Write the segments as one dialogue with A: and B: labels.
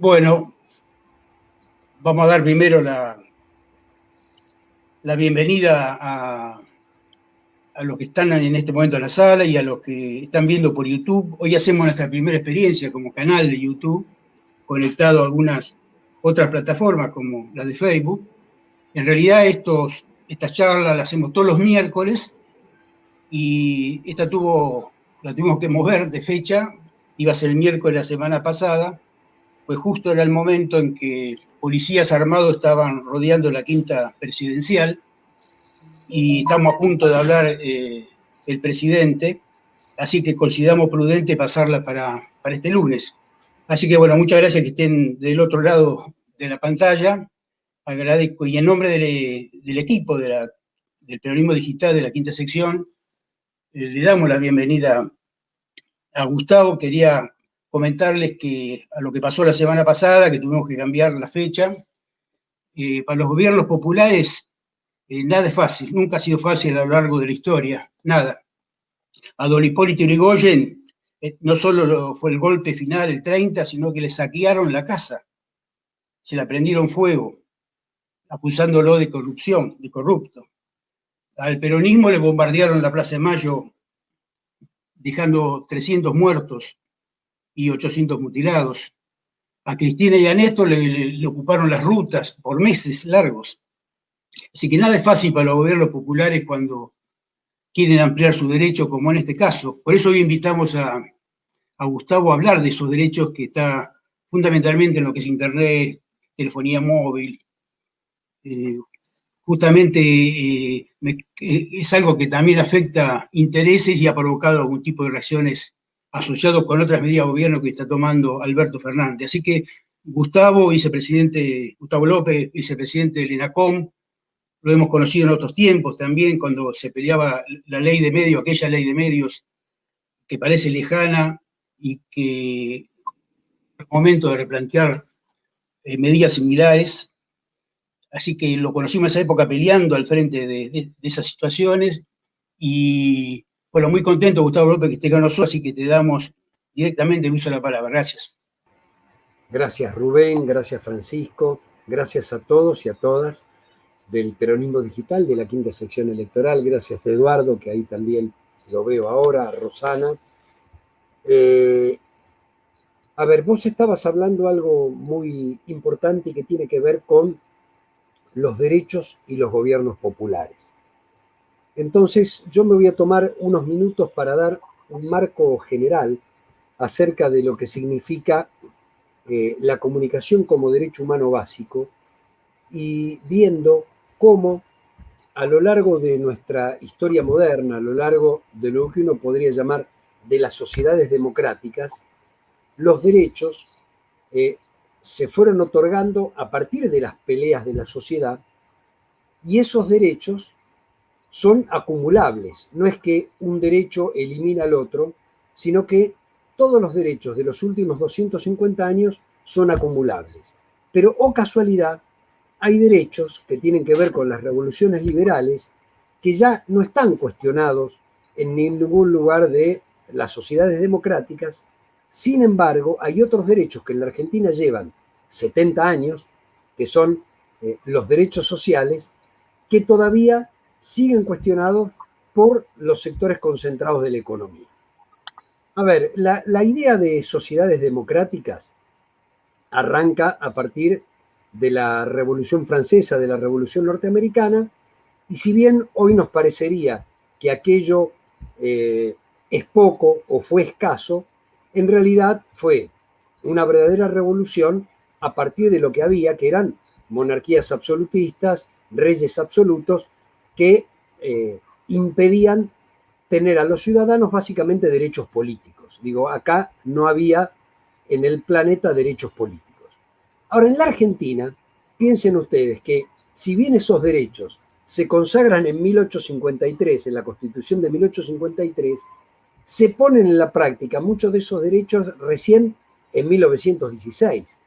A: Bueno, vamos a dar primero la bienvenida a los que están en este momento en la sala y a los que están viendo por YouTube. Hoy hacemos nuestra primera experiencia como canal de YouTube, conectado a algunas otras plataformas como la de Facebook. En realidad estas charlas las hacemos todos los miércoles y la tuvimos que mover de fecha, iba a ser el miércoles la semana pasada, pues justo era el momento en que policías armados estaban rodeando la quinta presidencial y estamos a punto de hablar el presidente, así que consideramos prudente pasarla para este lunes. Así que bueno, muchas gracias que estén del otro lado de la pantalla. Agradezco y en nombre del equipo del Peronismo Digital de la quinta sección, le damos la bienvenida a Gustavo. Quería comentarles que a lo que pasó la semana pasada, que tuvimos que cambiar la fecha, para los gobiernos populares nada es fácil, nunca ha sido fácil a lo largo de la historia, nada. A don Hipólito Yrigoyen no solo fue el golpe final, el 30, sino que le saquearon la casa, se la prendieron fuego, acusándolo de corrupción, de corrupto. Al peronismo le bombardearon la Plaza de Mayo, dejando 300 muertos y 800 mutilados. A Cristina y a Néstor le ocuparon las rutas por meses largos. Así que nada es fácil para los gobiernos populares cuando quieren ampliar sus derechos, como en este caso. Por eso hoy invitamos a Gustavo a hablar de esos derechos que está fundamentalmente en lo que es Internet, telefonía móvil. Justamente es algo que también afecta intereses y ha provocado algún tipo de reacciones asociadas con otras medidas de gobierno que está tomando Alberto Fernández. Así que Gustavo López, vicepresidente del ENACOM, lo hemos conocido en otros tiempos también, cuando se peleaba la ley de medios, aquella ley de medios que parece lejana y que es el momento de replantear medidas similares. Así que lo conocimos en esa época peleando al frente de esas situaciones y bueno, muy contento, Gustavo López, que esté con nosotros, así que te damos directamente el uso de la palabra. Gracias.
B: Gracias Rubén, gracias Francisco, gracias a todos y a todas del Peronismo Digital, de la quinta sección electoral, gracias a Eduardo, que ahí también lo veo ahora, a Rosana. A ver, vos estabas hablando algo muy importante y que tiene que ver con los derechos y los gobiernos populares. Entonces, yo me voy a tomar unos minutos para dar un marco general acerca de lo que significa la comunicación como derecho humano básico y viendo cómo a lo largo de nuestra historia moderna, a lo largo de lo que uno podría llamar de las sociedades democráticas, los derechos se fueron otorgando a partir de las peleas de la sociedad y esos derechos son acumulables. No es que un derecho elimina al otro, sino que todos los derechos de los últimos 250 años son acumulables. Pero, oh casualidad, hay derechos que tienen que ver con las revoluciones liberales que ya no están cuestionados en ningún lugar de las sociedades democráticas. Sin embargo, hay otros derechos que en la Argentina llevan 70 años, que son los derechos sociales, que todavía siguen cuestionados por los sectores concentrados de la economía. A ver, la idea de sociedades democráticas arranca a partir de la Revolución Francesa, de la Revolución Norteamericana, y si bien hoy nos parecería que aquello es poco o fue escaso, en realidad fue una verdadera revolución a partir de lo que había, que eran monarquías absolutistas, reyes absolutos, que impedían tener a los ciudadanos básicamente derechos políticos. Digo, acá no había en el planeta derechos políticos. Ahora, en la Argentina, piensen ustedes que si bien esos derechos se consagran en 1853, en la Constitución de 1853, se ponen en la práctica muchos de esos derechos recién en 1916,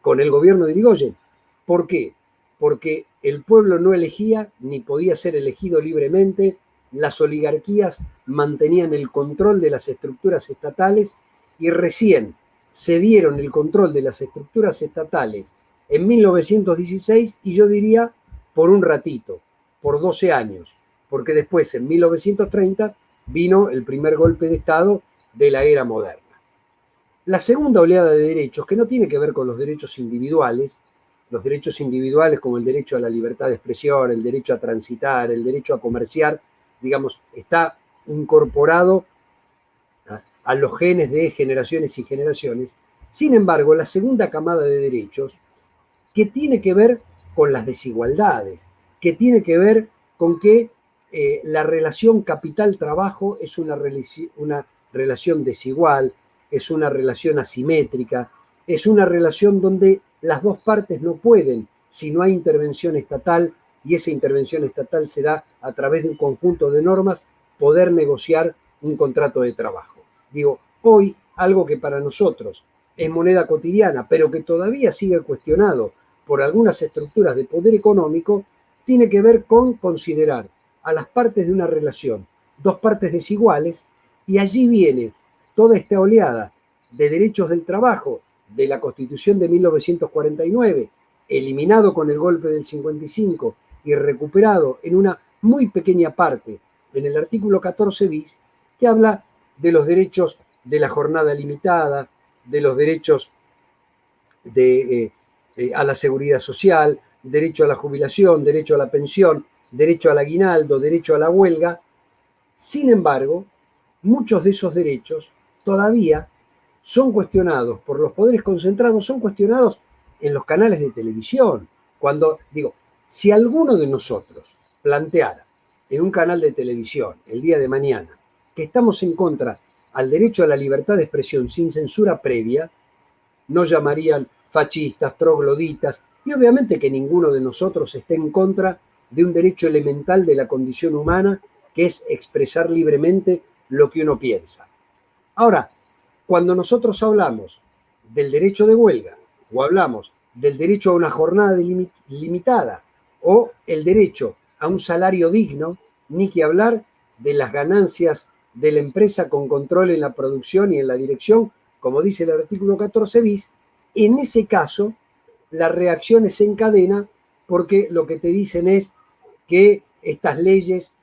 B: con el gobierno de Yrigoyen. ¿Por qué? Porque el pueblo no elegía ni podía ser elegido libremente, las oligarquías mantenían el control de las estructuras estatales y recién cedieron el control de las estructuras estatales en 1916 y yo diría por un ratito, por 12 años, porque después en 1930 vino el primer golpe de Estado de la era moderna. La segunda oleada de derechos, que no tiene que ver con los derechos individuales como el derecho a la libertad de expresión, el derecho a transitar, el derecho a comerciar, digamos, está incorporado a los genes de generaciones y generaciones. Sin embargo, la segunda camada de derechos, que tiene que ver con las desigualdades, que tiene que ver con que la relación capital-trabajo es una relación desigual, es una relación asimétrica, es una relación donde las dos partes no pueden, si no hay intervención estatal, y esa intervención estatal se da a través de un conjunto de normas, poder negociar un contrato de trabajo. Digo, hoy algo que para nosotros es moneda cotidiana, pero que todavía sigue cuestionado por algunas estructuras de poder económico, tiene que ver con considerar a las partes de una relación dos partes desiguales, y allí viene toda esta oleada de derechos del trabajo de la Constitución de 1949, eliminado con el golpe del 55 y recuperado en una muy pequeña parte en el artículo 14 bis, que habla de los derechos de la jornada limitada, de los derechos a la seguridad social, derecho a la jubilación, derecho a la pensión, derecho al aguinaldo, derecho a la huelga. Sin embargo, muchos de esos derechos todavía son cuestionados por los poderes concentrados, son cuestionados en los canales de televisión. Cuando, digo, si alguno de nosotros planteara en un canal de televisión el día de mañana que estamos en contra al derecho a la libertad de expresión sin censura previa, nos llamarían fascistas, trogloditas, y obviamente que ninguno de nosotros esté en contra de un derecho elemental de la condición humana, que es expresar libremente lo que uno piensa. Ahora, cuando nosotros hablamos del derecho de huelga, o hablamos del derecho a una jornada limitada, o el derecho a un salario digno, ni que hablar de las ganancias de la empresa con control en la producción y en la dirección, como dice el artículo 14 bis, en ese caso la reacción es en cadena, porque lo que te dicen es que estas leyes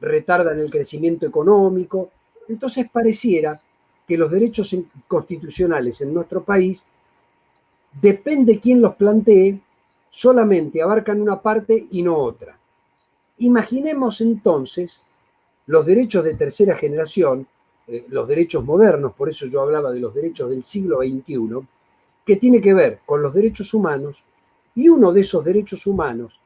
B: retardan el crecimiento económico. Entonces pareciera que los derechos constitucionales en nuestro país, depende quién los plantee, solamente abarcan una parte y no otra. Imaginemos entonces los derechos de tercera generación, los derechos modernos, por eso yo hablaba de los derechos del siglo XXI, que tiene que ver con los derechos humanos, y uno de esos derechos humanos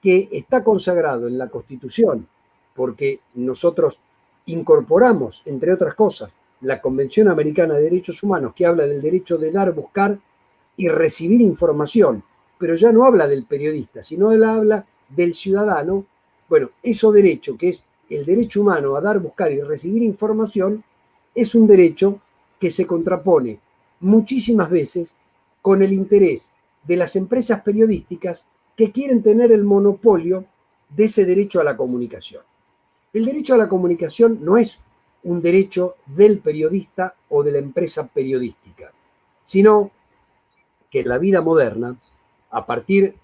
B: que está consagrado en la Constitución, porque nosotros incorporamos, entre otras cosas, la Convención Americana de Derechos Humanos, que habla del derecho de dar, buscar y recibir información, pero ya no habla del periodista, sino habla del ciudadano. Bueno, ese derecho, que es el derecho humano a dar, buscar y recibir información, es un derecho que se contrapone muchísimas veces con el interés de las empresas periodísticas que quieren tener el monopolio de ese derecho a la comunicación. El derecho a la comunicación no es un derecho del periodista o de la empresa periodística, sino que en la vida moderna, a partir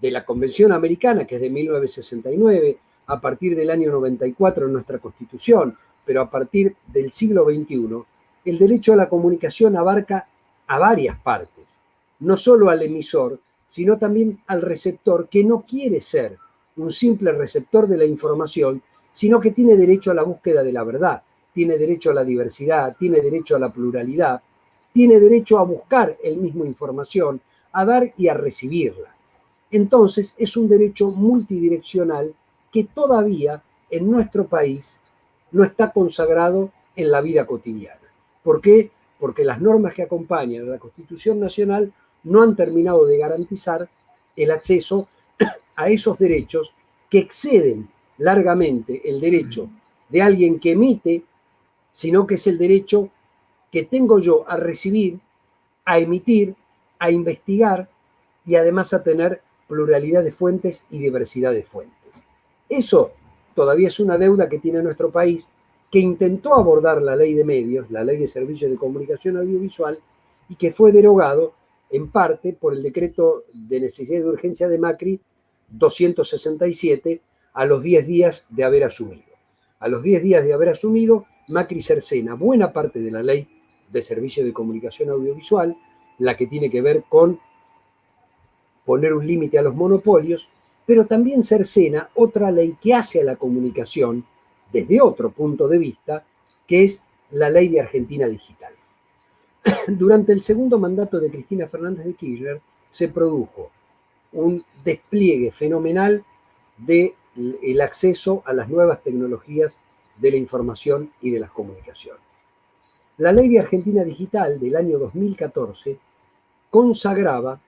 B: de la Convención Americana, que es de 1969, a partir del año 94 en nuestra Constitución, pero a partir del siglo XXI, el derecho a la comunicación abarca a varias partes, no solo al emisor, sino también al receptor, que no quiere ser un simple receptor de la información, sino que tiene derecho a la búsqueda de la verdad, tiene derecho a la diversidad, tiene derecho a la pluralidad, tiene derecho a buscar el mismo información, a dar y a recibirla. Entonces es un derecho multidireccional que todavía en nuestro país no está consagrado en la vida cotidiana. ¿Por qué? Porque las normas que acompañan a la Constitución Nacional no han terminado de garantizar el acceso a esos derechos que exceden largamente el derecho de alguien que emite, sino que es el derecho que tengo yo a recibir, a emitir, a investigar y además a tener pluralidad de fuentes y diversidad de fuentes. Eso todavía es una deuda que tiene nuestro país, que intentó abordar la ley de medios, la ley de servicios de comunicación audiovisual, y que fue derogado en parte por el decreto de necesidad y de urgencia de Macri 267 a los 10 días de haber asumido. A los 10 días de haber asumido, Macri cercena buena parte de la ley de servicio de comunicación audiovisual, la que tiene que ver con poner un límite a los monopolios, pero también cercena otra ley que hace a la comunicación desde otro punto de vista, que es la ley de Argentina Digital. Durante el segundo mandato de Cristina Fernández de Kirchner se produjo un despliegue fenomenal del acceso a las nuevas tecnologías de la información y de las comunicaciones. La ley de Argentina Digital del año 2014 consagraba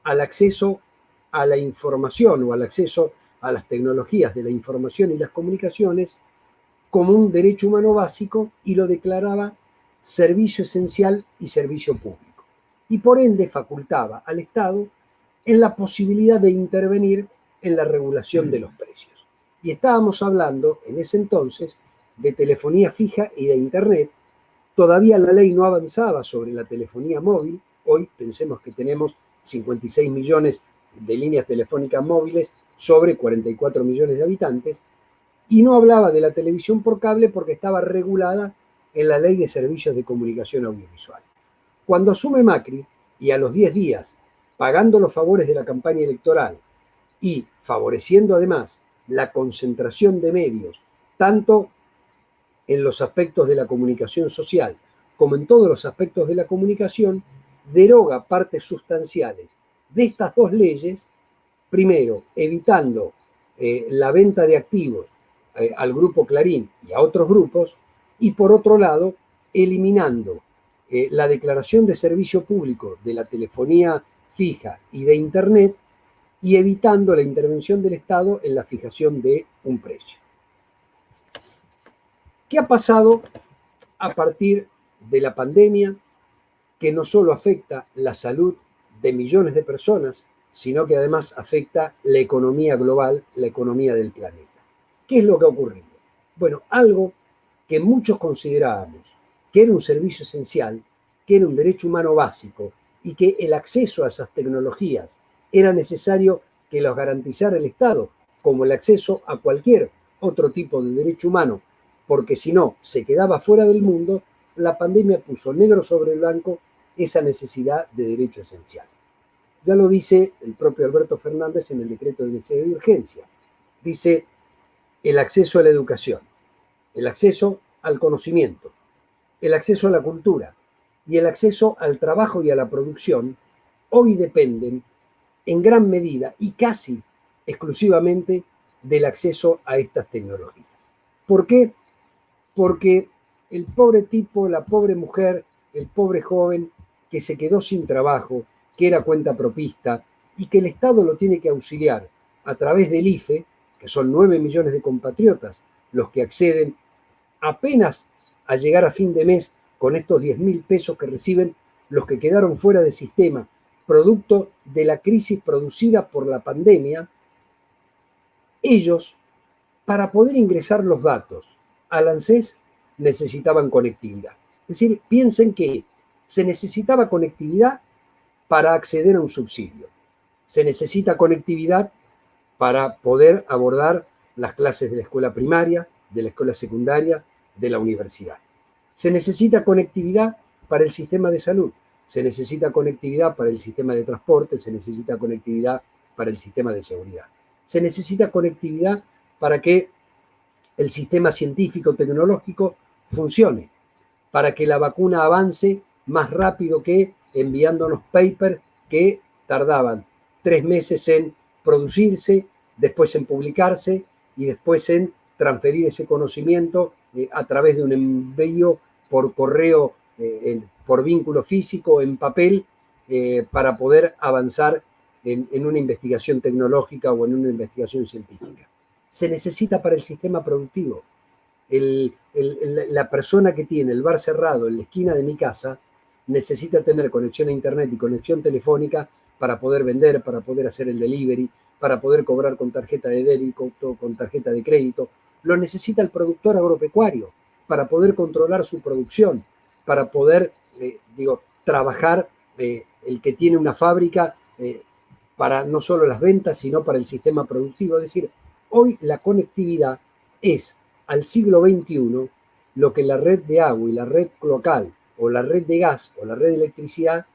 B: al acceso a la información o al acceso a las tecnologías de la información y las comunicaciones como un derecho humano básico y lo declaraba servicio esencial y servicio público. Y por ende facultaba al Estado en la posibilidad de intervenir en la regulación de los precios. Y estábamos hablando en ese entonces de telefonía fija y de Internet. Todavía la ley no avanzaba sobre la telefonía móvil. Hoy pensemos que tenemos 56 millones de líneas telefónicas móviles sobre 44 millones de habitantes. Y no hablaba de la televisión por cable porque estaba regulada en la Ley de Servicios de Comunicación Audiovisual. Cuando asume Macri, y a los 10 días, pagando los favores de la campaña electoral y favoreciendo además la concentración de medios, tanto en los aspectos de la comunicación social como en todos los aspectos de la comunicación, deroga partes sustanciales de estas dos leyes, primero evitando la venta de activos al grupo Clarín y a otros grupos, y por otro lado, eliminando la declaración de servicio público de la telefonía fija y de Internet y evitando la intervención del Estado en la fijación de un precio. ¿Qué ha pasado a partir de la pandemia que no solo afecta la salud de millones de personas, sino que además afecta la economía global, la economía del planeta? ¿Qué es lo que ha ocurrido? Bueno, algo que muchos considerábamos que era un servicio esencial, que era un derecho humano básico y que el acceso a esas tecnologías era necesario que los garantizara el Estado, como el acceso a cualquier otro tipo de derecho humano, porque si no se quedaba fuera del mundo, la pandemia puso negro sobre blanco esa necesidad de derecho esencial. Ya lo dice el propio Alberto Fernández en el decreto de necesidad de urgencia. Dice el acceso a la educación, el acceso al conocimiento, el acceso a la cultura y el acceso al trabajo y a la producción hoy dependen en gran medida y casi exclusivamente del acceso a estas tecnologías. ¿Por qué? Porque el pobre tipo, la pobre mujer, el pobre joven que se quedó sin trabajo, que era cuentapropista y que el Estado lo tiene que auxiliar a través del IFE, que son 9 millones de compatriotas los que acceden apenas a llegar a fin de mes con estos 10.000 pesos que reciben los que quedaron fuera de sistema, producto de la crisis producida por la pandemia. Ellos, para poder ingresar los datos al ANSES, necesitaban conectividad. Es decir, piensen que se necesitaba conectividad para acceder a un subsidio. Se necesita conectividad para poder abordar las clases de la escuela primaria, de la escuela secundaria, de la universidad. Se necesita conectividad para el sistema de salud, se necesita conectividad para el sistema de transporte, se necesita conectividad para el sistema de seguridad. Se necesita conectividad para que el sistema científico-tecnológico funcione, para que la vacuna avance más rápido que enviándonos papers que tardaban 3 meses en producirse, después en publicarse y después en transferir ese conocimiento a través de un envío por correo, por vínculo físico, en papel, para poder avanzar en una investigación tecnológica o en una investigación científica. Se necesita para el sistema productivo. La persona que tiene el bar cerrado en la esquina de mi casa necesita tener conexión a internet y conexión telefónica para poder vender, para poder hacer el delivery, para poder cobrar con tarjeta de débito, con tarjeta de crédito. Lo necesita el productor agropecuario para poder controlar su producción, para poder, trabajar el que tiene una fábrica para no solo las ventas, sino para el sistema productivo. Es decir, hoy la conectividad es al siglo XXI lo que la red de agua y la red local o la red de gas o la red de electricidad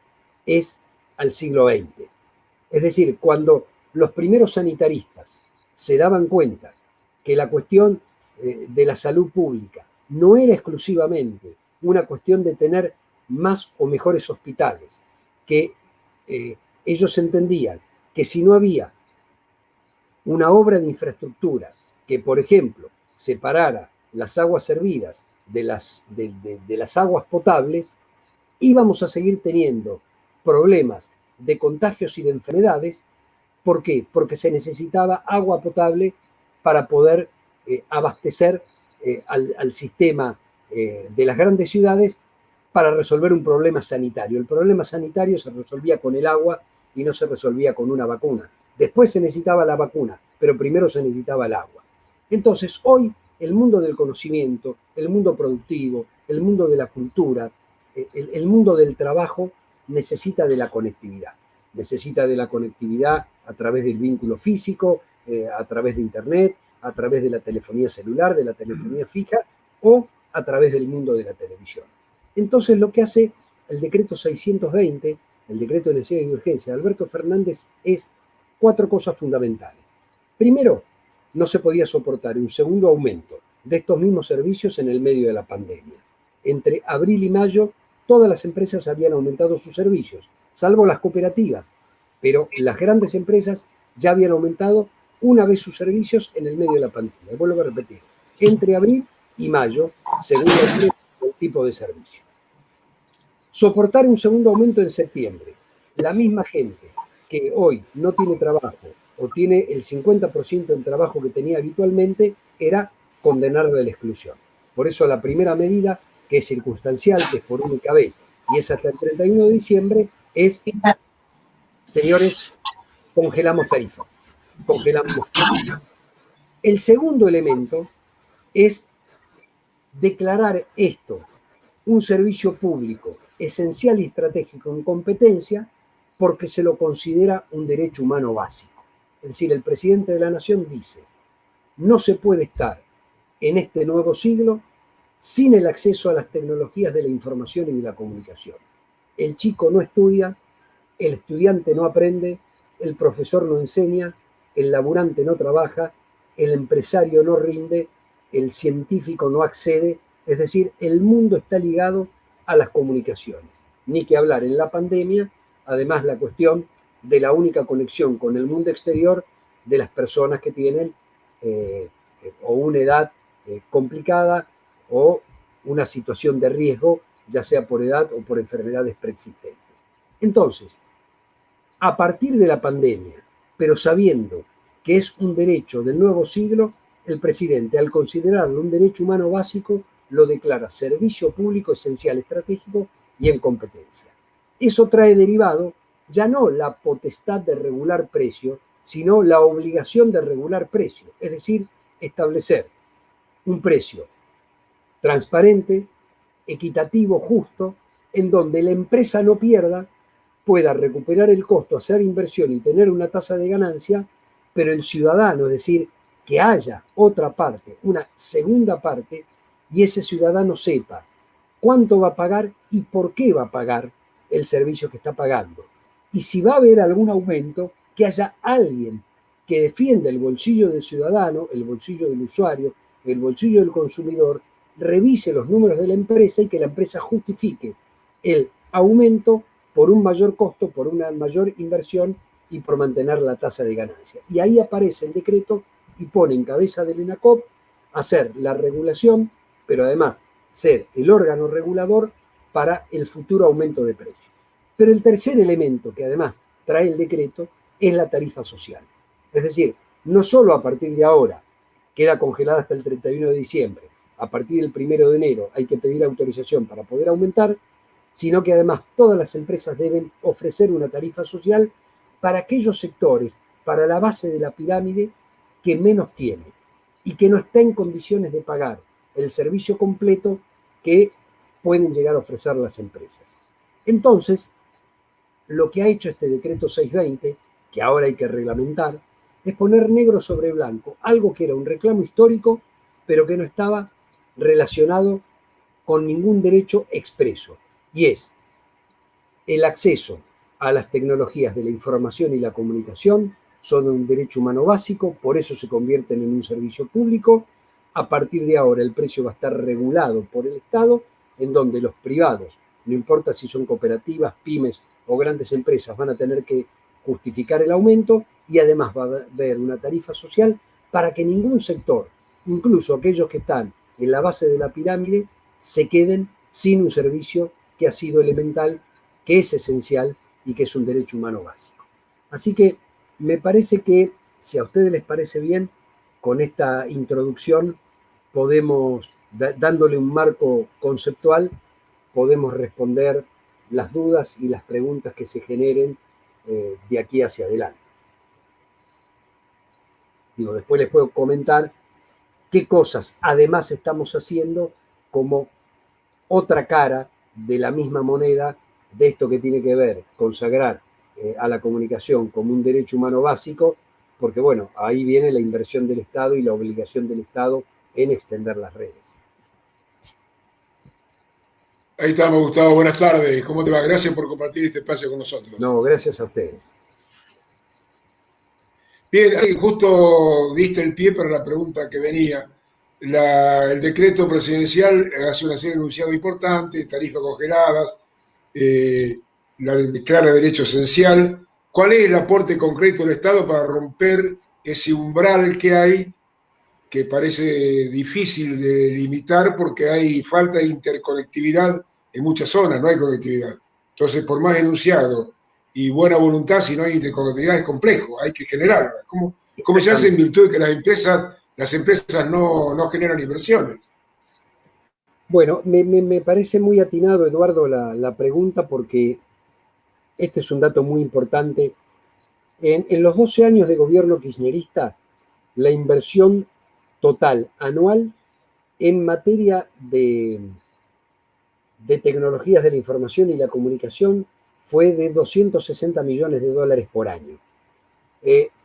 B: es al siglo XX. Es decir, cuando los primeros sanitaristas se daban cuenta que la cuestión de la salud pública no era exclusivamente una cuestión de tener más o mejores hospitales, que ellos entendían que si no había una obra de infraestructura que, por ejemplo, separara las aguas servidas de las aguas potables, íbamos a seguir teniendo problemas de contagios y de enfermedades. ¿Por qué? Porque se necesitaba agua potable para poder abastecer al sistema de las grandes ciudades para resolver un problema sanitario. El problema sanitario se resolvía con el agua y no se resolvía con una vacuna. Después se necesitaba la vacuna, pero primero se necesitaba el agua. Entonces, hoy el mundo del conocimiento, el mundo productivo, el mundo de la cultura, el mundo del trabajo necesita de la conectividad. Necesita de la conectividad a través del vínculo físico, a través de Internet, a través de la telefonía celular, de la telefonía fija o a través del mundo de la televisión. Entonces, lo que hace el decreto 620, el decreto de necesidad y urgencia de Alberto Fernández, es 4 cosas fundamentales. Primero, no se podía soportar un segundo aumento de estos mismos servicios en el medio de la pandemia. Entre abril y mayo, todas las empresas habían aumentado sus servicios, salvo las cooperativas, pero las grandes empresas ya habían aumentado una vez sus servicios en el medio de la pandemia. Vuelvo a repetir, entre abril y mayo, según el tipo de servicio. Soportar un segundo aumento en septiembre. La misma gente que hoy no tiene trabajo o tiene el 50% del trabajo que tenía habitualmente, era condenarlo a la exclusión. Por eso la primera medida, que es circunstancial, que es por única vez, y es hasta el 31 de diciembre, es, señores, congelamos tarifas. Congelamos tarifas. El segundo elemento es declarar esto un servicio público esencial y estratégico en competencia porque se lo considera un derecho humano básico. Es decir, el presidente de la Nación dice, no se puede estar en este nuevo siglo sin el acceso a las tecnologías de la información y de la comunicación. El chico no estudia, el estudiante no aprende, el profesor no enseña, el laburante no trabaja, el empresario no rinde, el científico no accede. Es decir, el mundo está ligado a las comunicaciones. Ni que hablar en la pandemia, además la cuestión de la única conexión con el mundo exterior de las personas que tienen o una edad complicada o una situación de riesgo, ya sea por edad o por enfermedades preexistentes. Entonces, a partir de la pandemia, pero sabiendo que es un derecho del nuevo siglo, el presidente, al considerarlo un derecho humano básico, lo declara servicio público esencial estratégico y en competencia. Eso trae derivado ya no la potestad de regular precio, sino la obligación de regular precio, es decir, establecer un precio transparente, equitativo, justo, en donde la empresa no pierda, pueda recuperar el costo, hacer inversión y tener una tasa de ganancia, pero el ciudadano, es decir, que haya otra parte, una segunda parte, y ese ciudadano sepa cuánto va a pagar y por qué va a pagar el servicio que está pagando. Y si va a haber algún aumento, que haya alguien que defienda el bolsillo del ciudadano, el bolsillo del usuario, el bolsillo del consumidor, revise los números de la empresa y que la empresa justifique el aumento por un mayor costo, por una mayor inversión y por mantener la tasa de ganancia. Y ahí aparece el decreto y pone en cabeza del ENACOP hacer la regulación, pero además ser el órgano regulador para el futuro aumento de precios. Pero el tercer elemento que además trae el decreto es la tarifa social. Es decir, no solo a partir de ahora queda congelada hasta el 31 de diciembre, a partir del 1 de enero hay que pedir autorización para poder aumentar, sino que además todas las empresas deben ofrecer una tarifa social para aquellos sectores, para la base de la pirámide que menos tiene y que no está en condiciones de pagar el servicio completo que pueden llegar a ofrecer las empresas. Entonces, lo que ha hecho este decreto 620, que ahora hay que reglamentar, es poner negro sobre blanco algo que era un reclamo histórico, pero que no estaba relacionado con ningún derecho expreso, y es el acceso a las tecnologías de la información y la comunicación son un derecho humano básico, por eso se convierten en un servicio público. A partir de ahora el precio va a estar regulado por el Estado, en donde los privados, no importa si son cooperativas, pymes o grandes empresas, van a tener que justificar el aumento, y además va a haber una tarifa social para que ningún sector, incluso aquellos que están en la base de la pirámide, se queden sin un servicio que ha sido elemental, que es esencial y que es un derecho humano básico. Así que me parece que, si a ustedes les parece bien, con esta introducción podemos, dándole un marco conceptual, podemos responder las dudas y las preguntas que se generen de aquí hacia adelante. Digo, después les puedo comentar qué cosas además estamos haciendo como otra cara de la misma moneda de esto que tiene que ver consagrar a la comunicación como un derecho humano básico, porque bueno, ahí viene la inversión del Estado y la obligación del Estado en extender las redes.
C: Ahí estamos, Gustavo. Buenas tardes. ¿Cómo te va? Gracias por compartir este espacio con nosotros.
B: No, gracias a ustedes.
C: Bien, ahí justo diste el pie para la pregunta que venía. El decreto presidencial hace una serie de enunciados importantes, tarifas congeladas, la declara derecho esencial. ¿Cuál es el aporte concreto del Estado para romper ese umbral que hay, que parece difícil de limitar porque hay falta de interconectividad en muchas zonas, no hay conectividad? Entonces, por más enunciado y buena voluntad, si no hay interconectividad es complejo, hay que generarla. ¿Cómo se hace en virtud de que las empresas no generan inversiones?
B: Bueno, me parece muy atinado, Eduardo, la pregunta, porque este es un dato muy importante. En los 12 años de gobierno kirchnerista, la inversión total anual en materia de tecnologías de la información y la comunicación fue de 260 millones de dólares por año.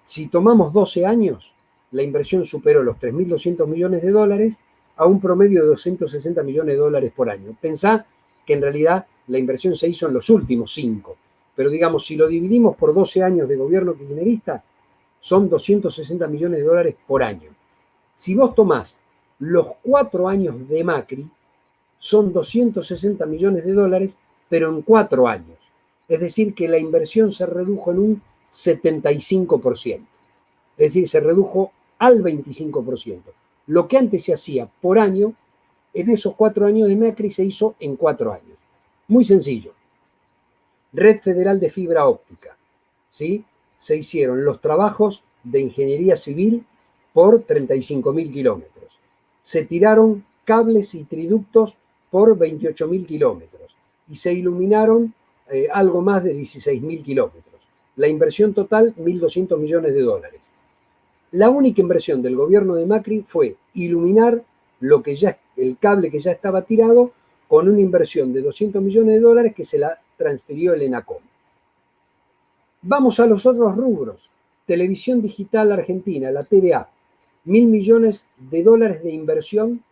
B: Si tomamos 12 años, la inversión superó los 3.200 millones de dólares a un promedio de 260 millones de dólares por año. Pensá que en realidad la inversión se hizo en los últimos 5, pero digamos, si lo dividimos por 12 años de gobierno kirchnerista, son 260 millones de dólares por año. Si vos tomás los 4 años de Macri, son 260 millones de dólares, pero en 4 años. Es decir, que la inversión se redujo en un 75%. Es decir, se redujo al 25%. Lo que antes se hacía por año, en esos 4 años de Macri se hizo en 4 años. Muy sencillo. Red Federal de Fibra Óptica, ¿sí? Se hicieron los trabajos de ingeniería civil por 35.000 kilómetros. Se tiraron cables y triductos por 28.000 kilómetros y se iluminaron algo más de 16.000 kilómetros. La inversión total, 1.200 millones de dólares. La única inversión del gobierno de Macri fue iluminar el cable que ya estaba tirado, con una inversión de 200 millones de dólares que se la transfirió el ENACOM. Vamos a los otros rubros. Televisión Digital Argentina, la TVA, 1.000 millones de dólares de inversión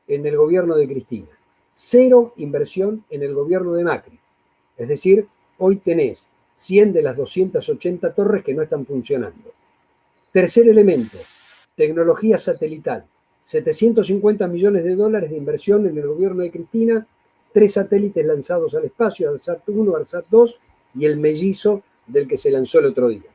B: en el gobierno de Cristina. 0 inversión en el gobierno de Macri. Es decir, hoy tenés 100 de las 280 torres que no están funcionando. Tercer elemento, tecnología satelital. 750 millones de dólares de inversión en el gobierno de Cristina, 3 satélites lanzados al espacio, ARSAT 1, ARSAT 2 y el mellizo del que se lanzó el otro día.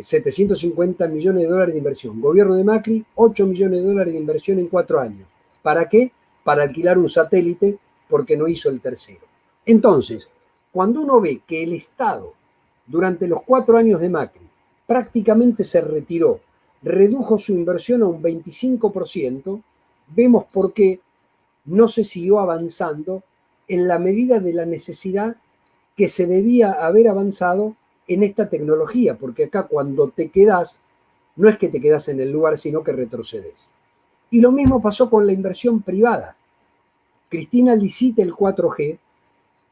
B: 750 millones de dólares de inversión. Gobierno de Macri, 8 millones de dólares de inversión en 4 años. ¿Para qué? Para alquilar un satélite, porque no hizo el tercero. Entonces, cuando uno ve que el Estado, durante los 4 años de Macri, prácticamente se retiró, redujo su inversión a un 25%, vemos por qué no se siguió avanzando en la medida de la necesidad que se debía haber avanzado en esta tecnología, porque acá cuando te quedás, no es que te quedás en el lugar, sino que retrocedes. Y lo mismo pasó con la inversión privada. Cristina licita el 4G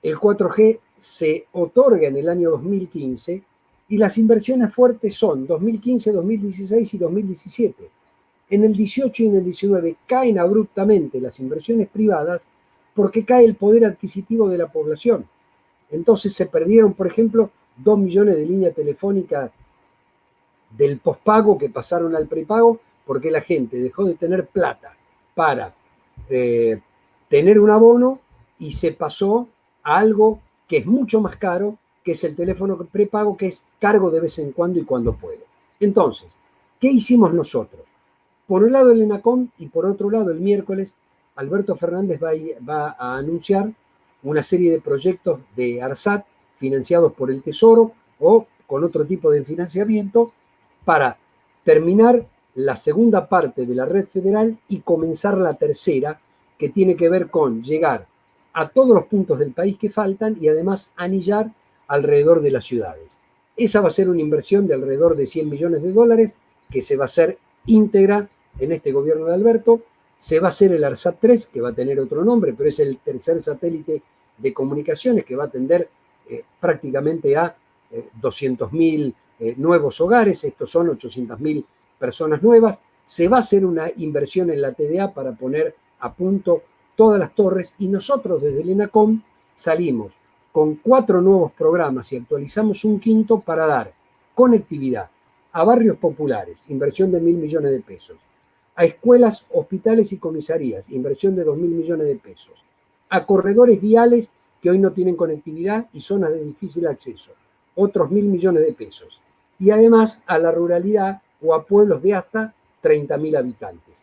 B: El 4G se otorga en el año 2015 y las inversiones fuertes son 2015, 2016 y 2017. En el 18 y en el 19 caen abruptamente las inversiones privadas porque cae el poder adquisitivo de la población. Entonces se perdieron, por ejemplo, 2 millones de líneas telefónicas del pospago que pasaron al prepago porque la gente dejó de tener plata para tener un abono y se pasó a algo que es mucho más caro, que es el teléfono prepago, que es cargo de vez en cuando y cuando puedo. Entonces, ¿qué hicimos nosotros? Por un lado el ENACOM y por otro lado el miércoles Alberto Fernández va a anunciar una serie de proyectos de ARSAT financiados por el Tesoro o con otro tipo de financiamiento para terminar la segunda parte de la red federal y comenzar la tercera, que tiene que ver con llegar a todos los puntos del país que faltan y además anillar alrededor de las ciudades. Esa va a ser una inversión de alrededor de 100 millones de dólares que se va a hacer íntegra en este gobierno de Alberto. Se va a hacer el ARSAT 3, que va a tener otro nombre, pero es el tercer satélite de comunicaciones que va a atender prácticamente a 200.000 nuevos hogares. Estos son 800.000 personas nuevas. Se va a hacer una inversión en la TDA para poner a punto todas las torres y nosotros desde el ENACOM salimos con 4 nuevos programas y actualizamos un quinto para dar conectividad a barrios populares, inversión de 1.000 millones de pesos, a escuelas, hospitales y comisarías, inversión de 2.000 millones de pesos, a corredores viales que hoy no tienen conectividad y zonas de difícil acceso, otros 1.000 millones de pesos, y además a la ruralidad o a pueblos de hasta 30.000 habitantes.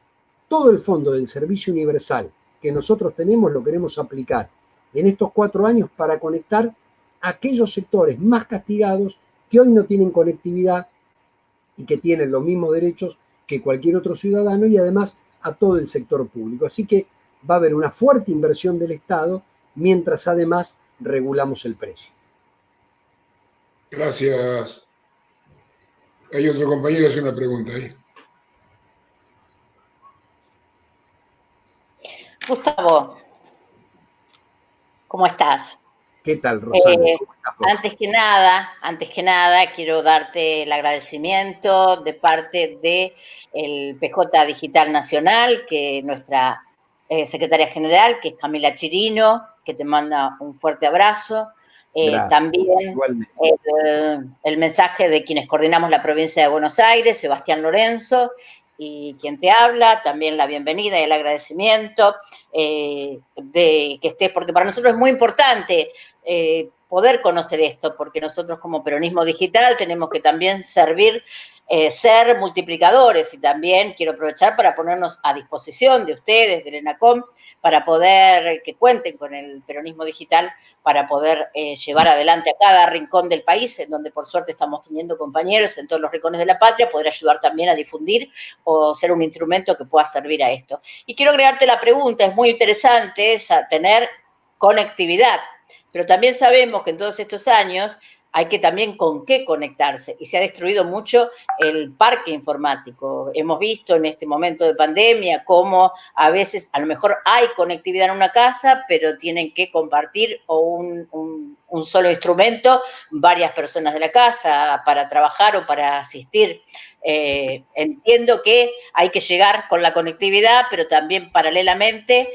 B: Todo el fondo del servicio universal que nosotros tenemos lo queremos aplicar en estos 4 años para conectar a aquellos sectores más castigados que hoy no tienen conectividad y que tienen los mismos derechos que cualquier otro ciudadano y además a todo el sector público. Así que va a haber una fuerte inversión del Estado mientras además regulamos el precio.
C: Gracias. Hay otro compañero que hace una pregunta ahí.
D: Gustavo, ¿cómo estás?
B: ¿Qué tal, Rosana? ¿Cómo estás vos?
D: Antes que nada, quiero darte el agradecimiento de parte del PJ Digital Nacional, que nuestra secretaria general, que es Camila Chirino, que te manda un fuerte abrazo. También el mensaje de quienes coordinamos la provincia de Buenos Aires, Sebastián Lorenzo, y quien te habla, también la bienvenida y el agradecimiento de que estés, porque para nosotros es muy importante poder conocer esto, porque nosotros como Peronismo Digital tenemos que también ser multiplicadores y también quiero aprovechar para ponernos a disposición de ustedes, del ENACOM, para poder que cuenten con el Peronismo Digital para poder llevar adelante a cada rincón del país, en donde por suerte estamos teniendo compañeros en todos los rincones de la patria, poder ayudar también a difundir o ser un instrumento que pueda servir a esto. Y quiero agregarte la pregunta, es muy interesante tener conectividad, pero también sabemos que en todos estos años hay que también con qué conectarse y se ha destruido mucho el parque informático. Hemos visto en este momento de pandemia cómo a veces a lo mejor hay conectividad en una casa, pero tienen que compartir o un solo instrumento varias personas de la casa para trabajar o para asistir. Entiendo que hay que llegar con la conectividad, pero también paralelamente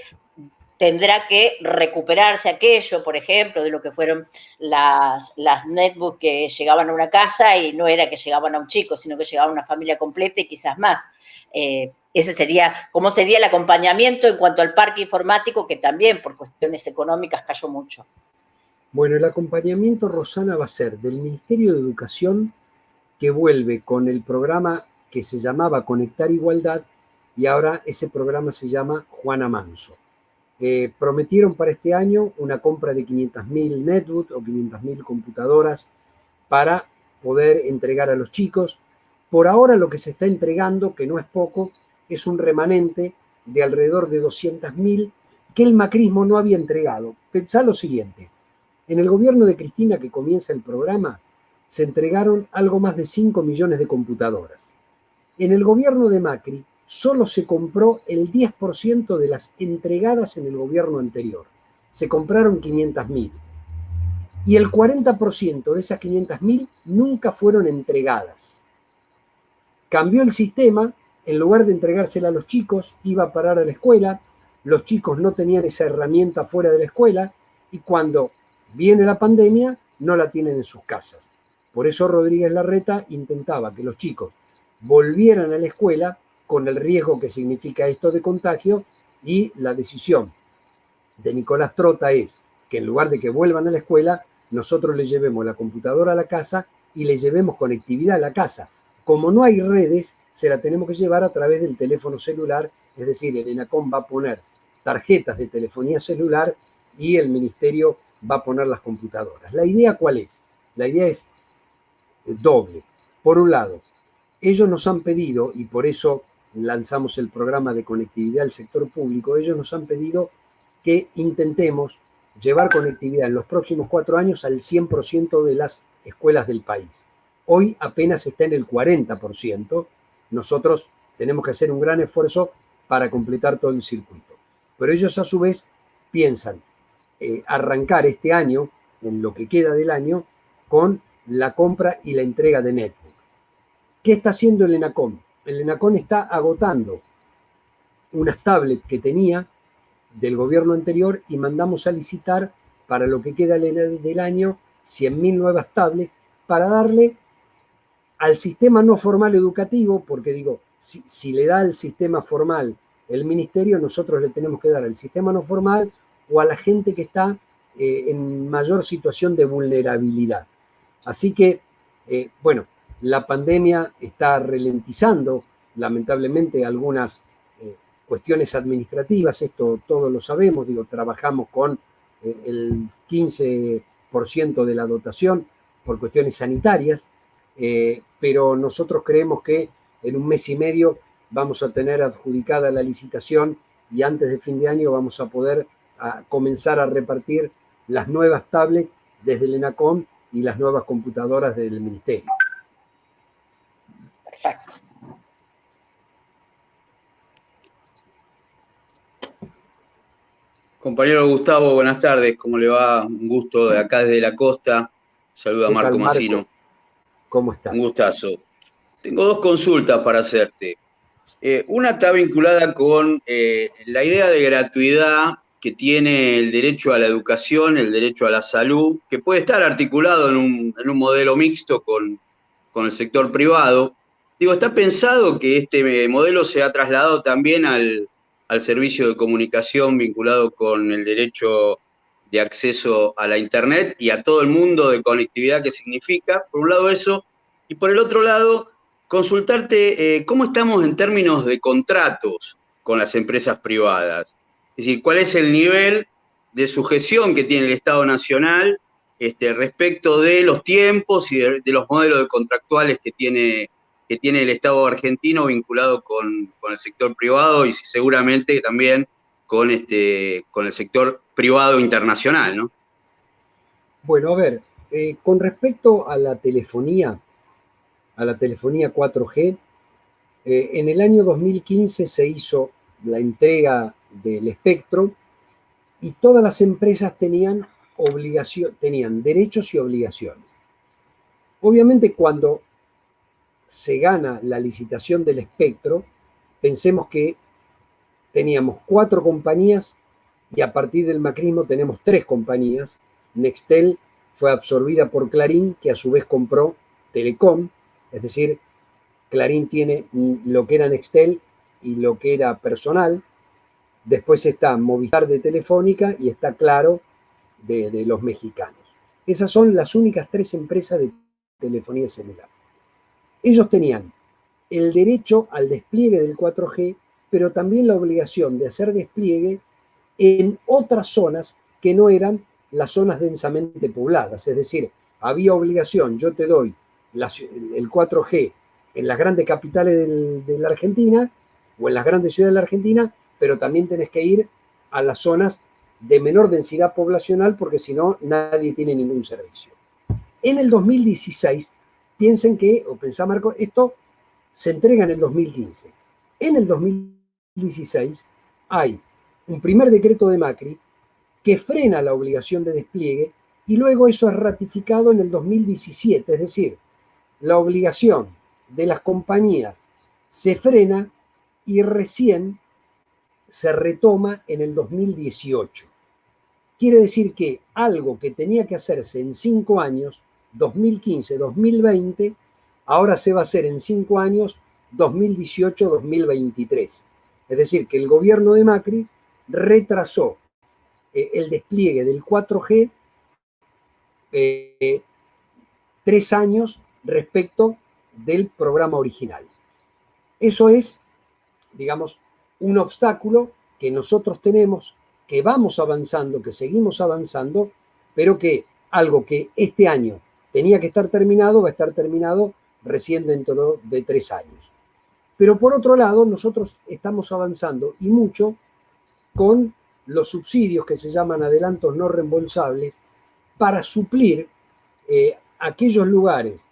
D: tendrá que recuperarse aquello, por ejemplo, de lo que fueron las netbooks que llegaban a una casa y no era que llegaban a un chico, sino que llegaba a una familia completa y quizás más. Ese sería, ¿cómo sería el acompañamiento en cuanto al parque informático, que también por cuestiones económicas cayó mucho?
B: Bueno, el acompañamiento, Rosana, va a ser del Ministerio de Educación, que vuelve con el programa que se llamaba Conectar Igualdad y ahora ese programa se llama Juana Manso. Prometieron para este año una compra de 500.000 netbooks o 500.000 computadoras para poder entregar a los chicos. Por ahora lo que se está entregando, que no es poco, es un remanente de alrededor de 200.000 que el macrismo no había entregado. Pensá lo siguiente, en el gobierno de Cristina, que comienza el programa, se entregaron algo más de 5 millones de computadoras. En el gobierno de Macri solo se compró el 10% de las entregadas en el gobierno anterior. Se compraron 500.000. y el 40% de esas 500.000 nunca fueron entregadas. Cambió el sistema, en lugar de entregársela a los chicos, iba a parar a la escuela, los chicos no tenían esa herramienta fuera de la escuela, y cuando viene la pandemia, no la tienen en sus casas. Por eso Rodríguez Larreta intentaba que los chicos volvieran a la escuela con el riesgo que significa esto de contagio, y la decisión de Nicolás Trota es que en lugar de que vuelvan a la escuela, nosotros les llevemos la computadora a la casa y les llevemos conectividad a la casa. Como no hay redes, se la tenemos que llevar a través del teléfono celular, es decir, el ENACOM va a poner tarjetas de telefonía celular y el ministerio va a poner las computadoras. ¿La idea cuál es? La idea es doble. Por un lado, ellos nos han pedido, y por eso lanzamos el programa de conectividad al sector público, ellos nos han pedido que intentemos llevar conectividad en los próximos 4 años al 100% de las escuelas del país. Hoy apenas está en el 40%, nosotros tenemos que hacer un gran esfuerzo para completar todo el circuito. Pero ellos a su vez piensan arrancar este año, en lo que queda del año, con la compra y la entrega de netbook. ¿Qué está haciendo el ENACOM? El ENACOM está agotando unas tablets que tenía del gobierno anterior y mandamos a licitar para lo que queda del año 100.000 nuevas tablets para darle al sistema no formal educativo, porque digo, si le da al sistema formal el ministerio, nosotros le tenemos que dar al sistema no formal o a la gente que está en mayor situación de vulnerabilidad. Así que, bueno, la pandemia está ralentizando, lamentablemente, algunas cuestiones administrativas, esto todos lo sabemos, digo, trabajamos con el 15% de la dotación por cuestiones sanitarias, pero nosotros creemos que en 1 mes y medio vamos a tener adjudicada la licitación y antes de fin de año vamos a poder comenzar a repartir las nuevas tablets desde el ENACOM y las nuevas computadoras del ministerio.
D: Perfecto.
E: Compañero Gustavo, buenas tardes, ¿cómo le va? Un gusto de acá desde la costa. Saluda a Marco Massino.
B: ¿Cómo estás?
E: Un gustazo. Tengo 2 consultas para hacerte. Una está vinculada con la idea de gratuidad que tiene el derecho a la educación, el derecho a la salud, que puede estar articulado en un modelo mixto con el sector privado. Digo, ¿está pensado que este modelo se ha trasladado también al servicio de comunicación vinculado con el derecho de acceso a la Internet y a todo el mundo de conectividad que significa? Por un lado eso, y por el otro lado, consultarte cómo estamos en términos de contratos con las empresas privadas. Es decir, cuál es el nivel de sujeción que tiene el Estado Nacional respecto de los tiempos y de los modelos contractuales que tiene el Estado argentino vinculado con el sector privado y seguramente también con el sector privado internacional, ¿no?
B: Bueno, a ver, con respecto a la telefonía 4G, en el año 2015 se hizo la entrega del espectro y todas las empresas tenían derechos y obligaciones. Obviamente cuando se gana la licitación del espectro, pensemos que teníamos 4 compañías y a partir del macrismo tenemos 3 compañías. Nextel fue absorbida por Clarín, que a su vez compró Telecom, es decir, Clarín tiene lo que era Nextel y lo que era Personal. Después está Movistar de Telefónica y está Claro de los mexicanos. Esas son las únicas 3 empresas de telefonía celular. Ellos tenían el derecho al despliegue del 4G, pero también la obligación de hacer despliegue en otras zonas que no eran las zonas densamente pobladas. Es decir, había obligación, yo te doy el 4G en las grandes capitales de la Argentina o en las grandes ciudades de la Argentina, pero también tenés que ir a las zonas de menor densidad poblacional porque si no, nadie tiene ningún servicio. En el 2016, pensá Marco, esto se entrega en el 2015. En el 2016 hay un primer decreto de Macri que frena la obligación de despliegue y luego eso es ratificado en el 2017, es decir, la obligación de las compañías se frena y recién se retoma en el 2018. Quiere decir que algo que tenía que hacerse en 5 años, 2015, 2020, ahora se va a hacer en 5 años, 2018, 2023. Es decir, que el gobierno de Macri retrasó el despliegue del 4G 3 años respecto del programa original. Eso es, digamos, un obstáculo que nosotros tenemos, que vamos avanzando, que seguimos avanzando, pero que algo que este año tenía que estar terminado, va a estar terminado recién dentro de 3 años. Pero por otro lado, nosotros estamos avanzando y mucho con los subsidios que se llaman adelantos no reembolsables para suplir aquellos lugares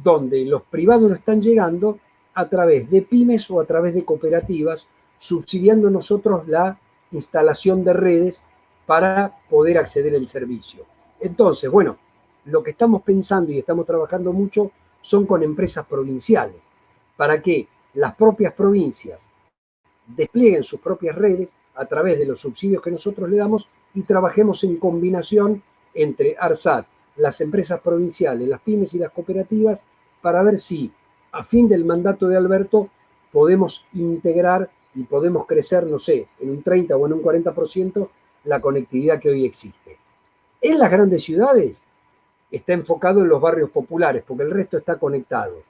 B: donde los privados no están llegando a través de pymes o a través de cooperativas, subsidiando nosotros la instalación de redes para poder acceder al servicio. Entonces, bueno, lo que estamos pensando y estamos trabajando mucho son con empresas provinciales, para que las propias provincias desplieguen sus propias redes a través de los subsidios que nosotros le damos y trabajemos en combinación entre ARSAT, las empresas provinciales, las pymes y las cooperativas, para ver si a fin del mandato de Alberto podemos integrar y podemos crecer, no sé, en un 30 o en un 40% la conectividad que hoy existe. En las grandes ciudades está enfocado en los barrios populares, porque el resto está conectado.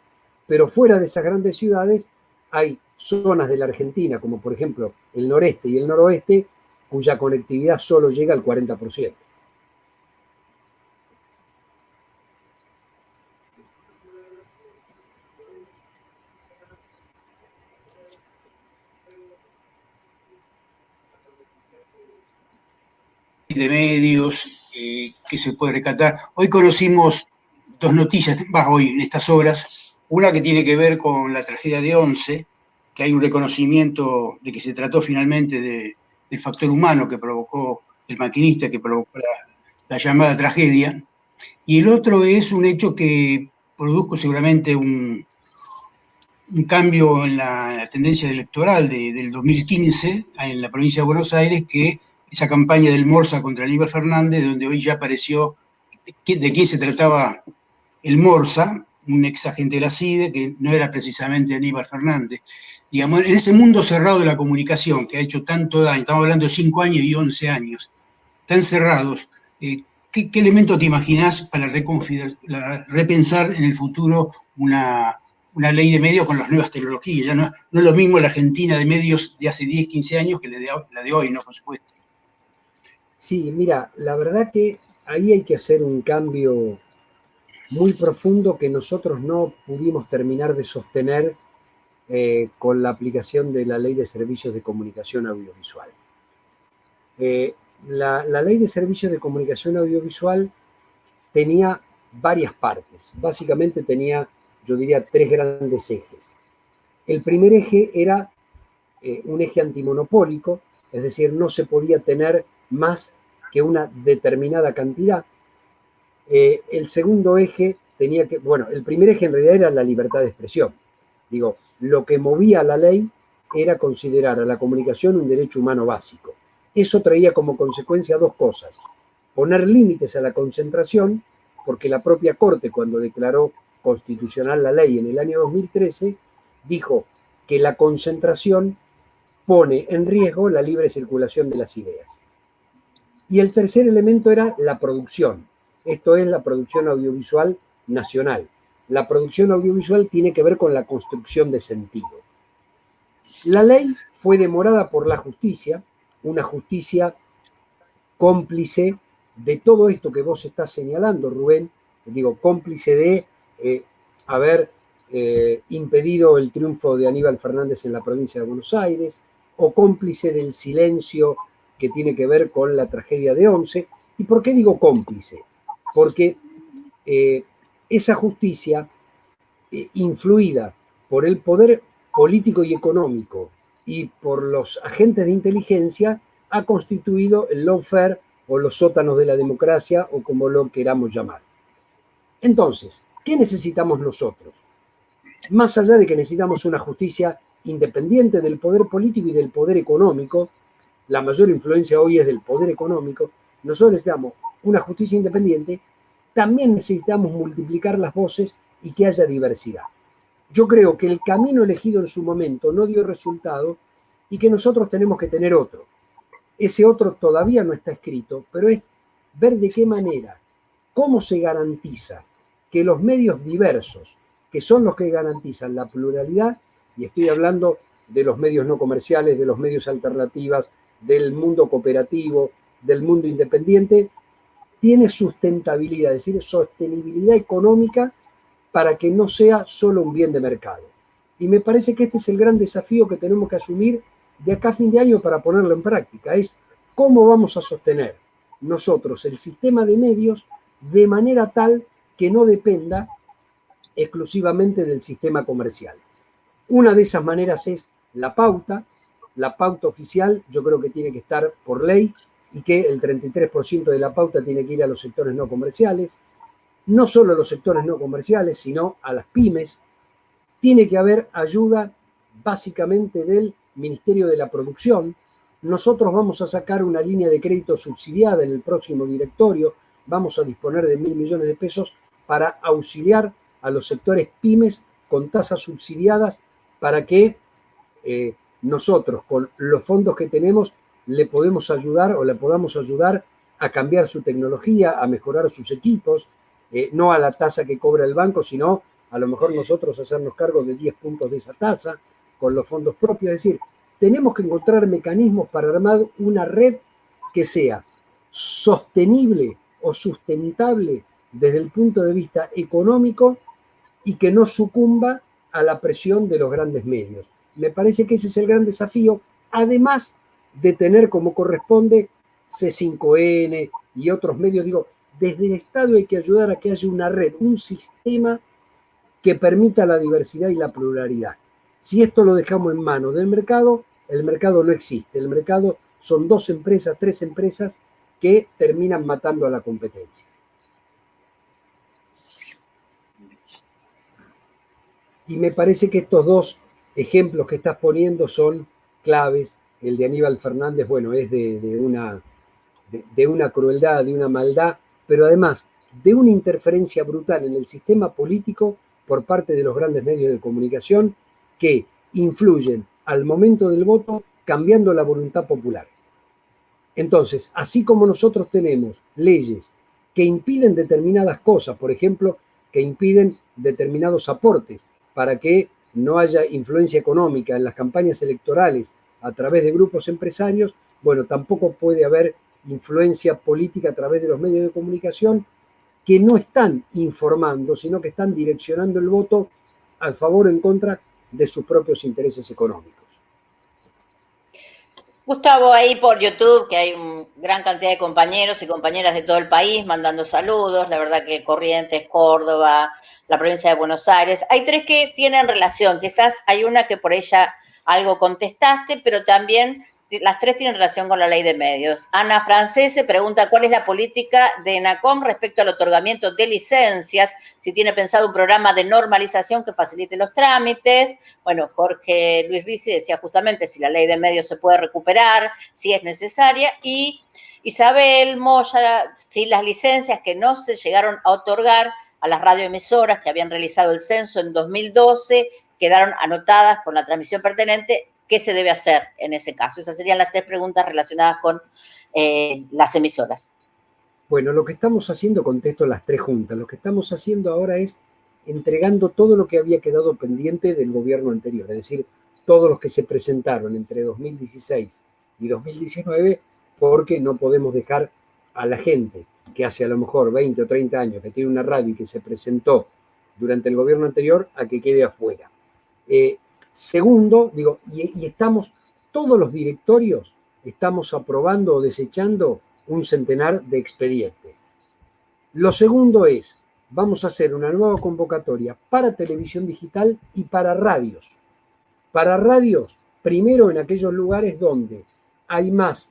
B: Pero fuera de esas grandes ciudades hay zonas de la Argentina, como por ejemplo el noreste y el noroeste, cuya conectividad solo llega al 40%.
A: De medios que se puede rescatar. Hoy conocimos 2 noticias, hoy en estas horas, una que tiene que ver con la tragedia de Once, que hay un reconocimiento de que se trató finalmente del factor humano que provocó, el maquinista que provocó la llamada tragedia, y el otro es un hecho que produjo seguramente un cambio en la tendencia electoral del 2015 en la provincia de Buenos Aires, que esa campaña del Morsa contra Aníbal Fernández, donde hoy ya apareció de quién se trataba el Morsa, un ex agente de la CIDE, que no era precisamente Aníbal Fernández. Digamos, en ese mundo cerrado de la comunicación, que ha hecho tanto daño, estamos hablando de 5 años y 11 años, tan cerrados, ¿qué elemento te imaginás para repensar en el futuro una ley de medios con las nuevas tecnologías? Ya no es lo mismo la Argentina de medios de hace 10, 15 años que la de hoy, ¿no? Por supuesto.
B: Sí, mira, la verdad que ahí hay que hacer un cambio muy profundo que nosotros no pudimos terminar de sostener con la aplicación de la Ley de Servicios de Comunicación Audiovisual. La Ley de Servicios de Comunicación Audiovisual tenía varias partes. Básicamente tenía, yo diría, 3 grandes ejes. El primer eje era un eje antimonopólico, es decir, no se podía tener más que una determinada cantidad. El segundo eje tenía que, bueno, el primer eje en realidad era la libertad de expresión. Digo, lo que movía la ley era considerar a la comunicación un derecho humano básico. Eso traía como consecuencia 2 cosas. Poner límites a la concentración, porque la propia Corte, cuando declaró constitucional la ley en el año 2013, dijo que la concentración pone en riesgo la libre circulación de las ideas. Y el tercer elemento era la producción. Esto es la producción audiovisual nacional. La producción audiovisual tiene que ver con la construcción de sentido. La ley fue demorada por la justicia, una justicia cómplice de todo esto que vos estás señalando, Rubén, digo, cómplice de haber impedido el triunfo de Aníbal Fernández en la provincia de Buenos Aires, o cómplice del silencio que tiene que ver con la tragedia de Once. ¿Y por qué digo cómplice? Porque esa justicia, influida por el poder político y económico y por los agentes de inteligencia, ha constituido el lawfare o los sótanos de la democracia, o como lo queramos llamar. Entonces, ¿qué necesitamos nosotros? Más allá de que necesitamos una justicia independiente del poder político y del poder económico, la mayor influencia hoy es del poder económico, nosotros necesitamos una justicia independiente, también necesitamos multiplicar las voces y que haya diversidad. Yo creo que el camino elegido en su momento no dio resultado y que nosotros tenemos que tener otro. Ese otro todavía no está escrito, pero es ver de qué manera, cómo se garantiza que los medios diversos, que son los que garantizan la pluralidad, y estoy hablando de los medios no comerciales, de los medios alternativos, del mundo cooperativo, del mundo independiente, tiene sustentabilidad, es decir, sostenibilidad económica para que no sea solo un bien de mercado. Y me parece que este es el gran desafío que tenemos que asumir de acá a fin de año para ponerlo en práctica, es cómo vamos a sostener nosotros el sistema de medios de manera tal que no dependa exclusivamente del sistema comercial. Una de esas maneras es la pauta oficial, yo creo que tiene que estar por ley y que el 33% de la pauta tiene que ir a los sectores no comerciales, no solo a los sectores no comerciales, sino a las pymes. Tiene que haber ayuda básicamente del Ministerio de la Producción. Nosotros vamos a sacar una línea de crédito subsidiada en el próximo directorio, vamos a disponer de 1.000 millones de pesos para auxiliar a los sectores pymes con tasas subsidiadas para que nosotros con los fondos que tenemos le podemos ayudar o le podamos ayudar a cambiar su tecnología, a mejorar sus equipos, no a la tasa que cobra el banco, sino a lo mejor nosotros hacernos cargo de 10 puntos de esa tasa con los fondos propios. Es decir, tenemos que encontrar mecanismos para armar una red que sea sostenible o sustentable desde el punto de vista económico y que no sucumba a la presión de los grandes medios. Me parece que ese es el gran desafío, además de tener como corresponde C5N y otros medios. Digo, desde el Estado hay que ayudar a que haya una red, un sistema que permita la diversidad y la pluralidad. Si esto lo dejamos en manos del mercado, el mercado no existe. El mercado son 2 empresas, 3 empresas que terminan matando a la competencia. Y me parece que estos 2 ejemplos que estás poniendo son claves. El de Aníbal Fernández, bueno, es de una crueldad, de una maldad, pero además de una interferencia brutal en el sistema político por parte de los grandes medios de comunicación que influyen al momento del voto cambiando la voluntad popular. Entonces, así como nosotros tenemos leyes que impiden determinadas cosas, por ejemplo, que impiden determinados aportes para que no haya influencia económica en las campañas electorales a través de grupos empresarios, bueno, tampoco puede haber influencia política a través de los medios de comunicación que no están informando, sino que están direccionando el voto a favor o en contra de sus propios intereses económicos.
D: Gustavo, ahí por YouTube, que hay una gran cantidad de compañeros y compañeras de todo el país mandando saludos, la verdad que Corrientes, Córdoba, la provincia de Buenos Aires. Hay 3 que tienen relación, quizás hay una que por ella algo contestaste, pero también las 3 tienen relación con la ley de medios. Ana Francese pregunta cuál es la política de ENACOM respecto al otorgamiento de licencias, si tiene pensado un programa de normalización que facilite los trámites. Bueno, Jorge Luis Ricci decía justamente si la ley de medios se puede recuperar, si es necesaria, y Isabel Moya, si las licencias que no se llegaron a otorgar a las radioemisoras que habían realizado el censo en 2012 quedaron anotadas con la transmisión pertinente, ¿qué se debe hacer en ese caso? Esas serían las 3 preguntas relacionadas con las emisoras.
B: Bueno, lo que estamos haciendo, contesto las 3 juntas, lo que estamos haciendo ahora es entregando todo lo que había quedado pendiente del gobierno anterior, es decir, todos los que se presentaron entre 2016 y 2019, porque no podemos dejar a la gente que hace a lo mejor 20 o 30 años que tiene una radio y que se presentó durante el gobierno anterior a que quede afuera. Segundo, digo, y estamos, todos los directorios estamos aprobando o desechando un centenar de expedientes. Lo segundo es, vamos a hacer una nueva convocatoria para televisión digital y para radios. Para radios, primero en aquellos lugares donde hay más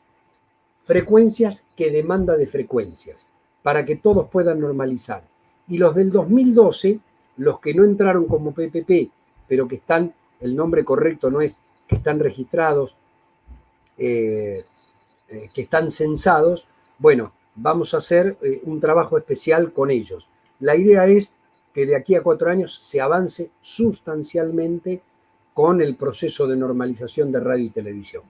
B: frecuencias que demanda de frecuencias, para que todos puedan normalizar. Y los del 2012, los que no entraron como PPP, pero que están, el nombre correcto no es que están registrados, que están censados, bueno, vamos a hacer un trabajo especial con ellos. La idea es que de aquí a 4 años se avance sustancialmente con el proceso de normalización de radio y televisión.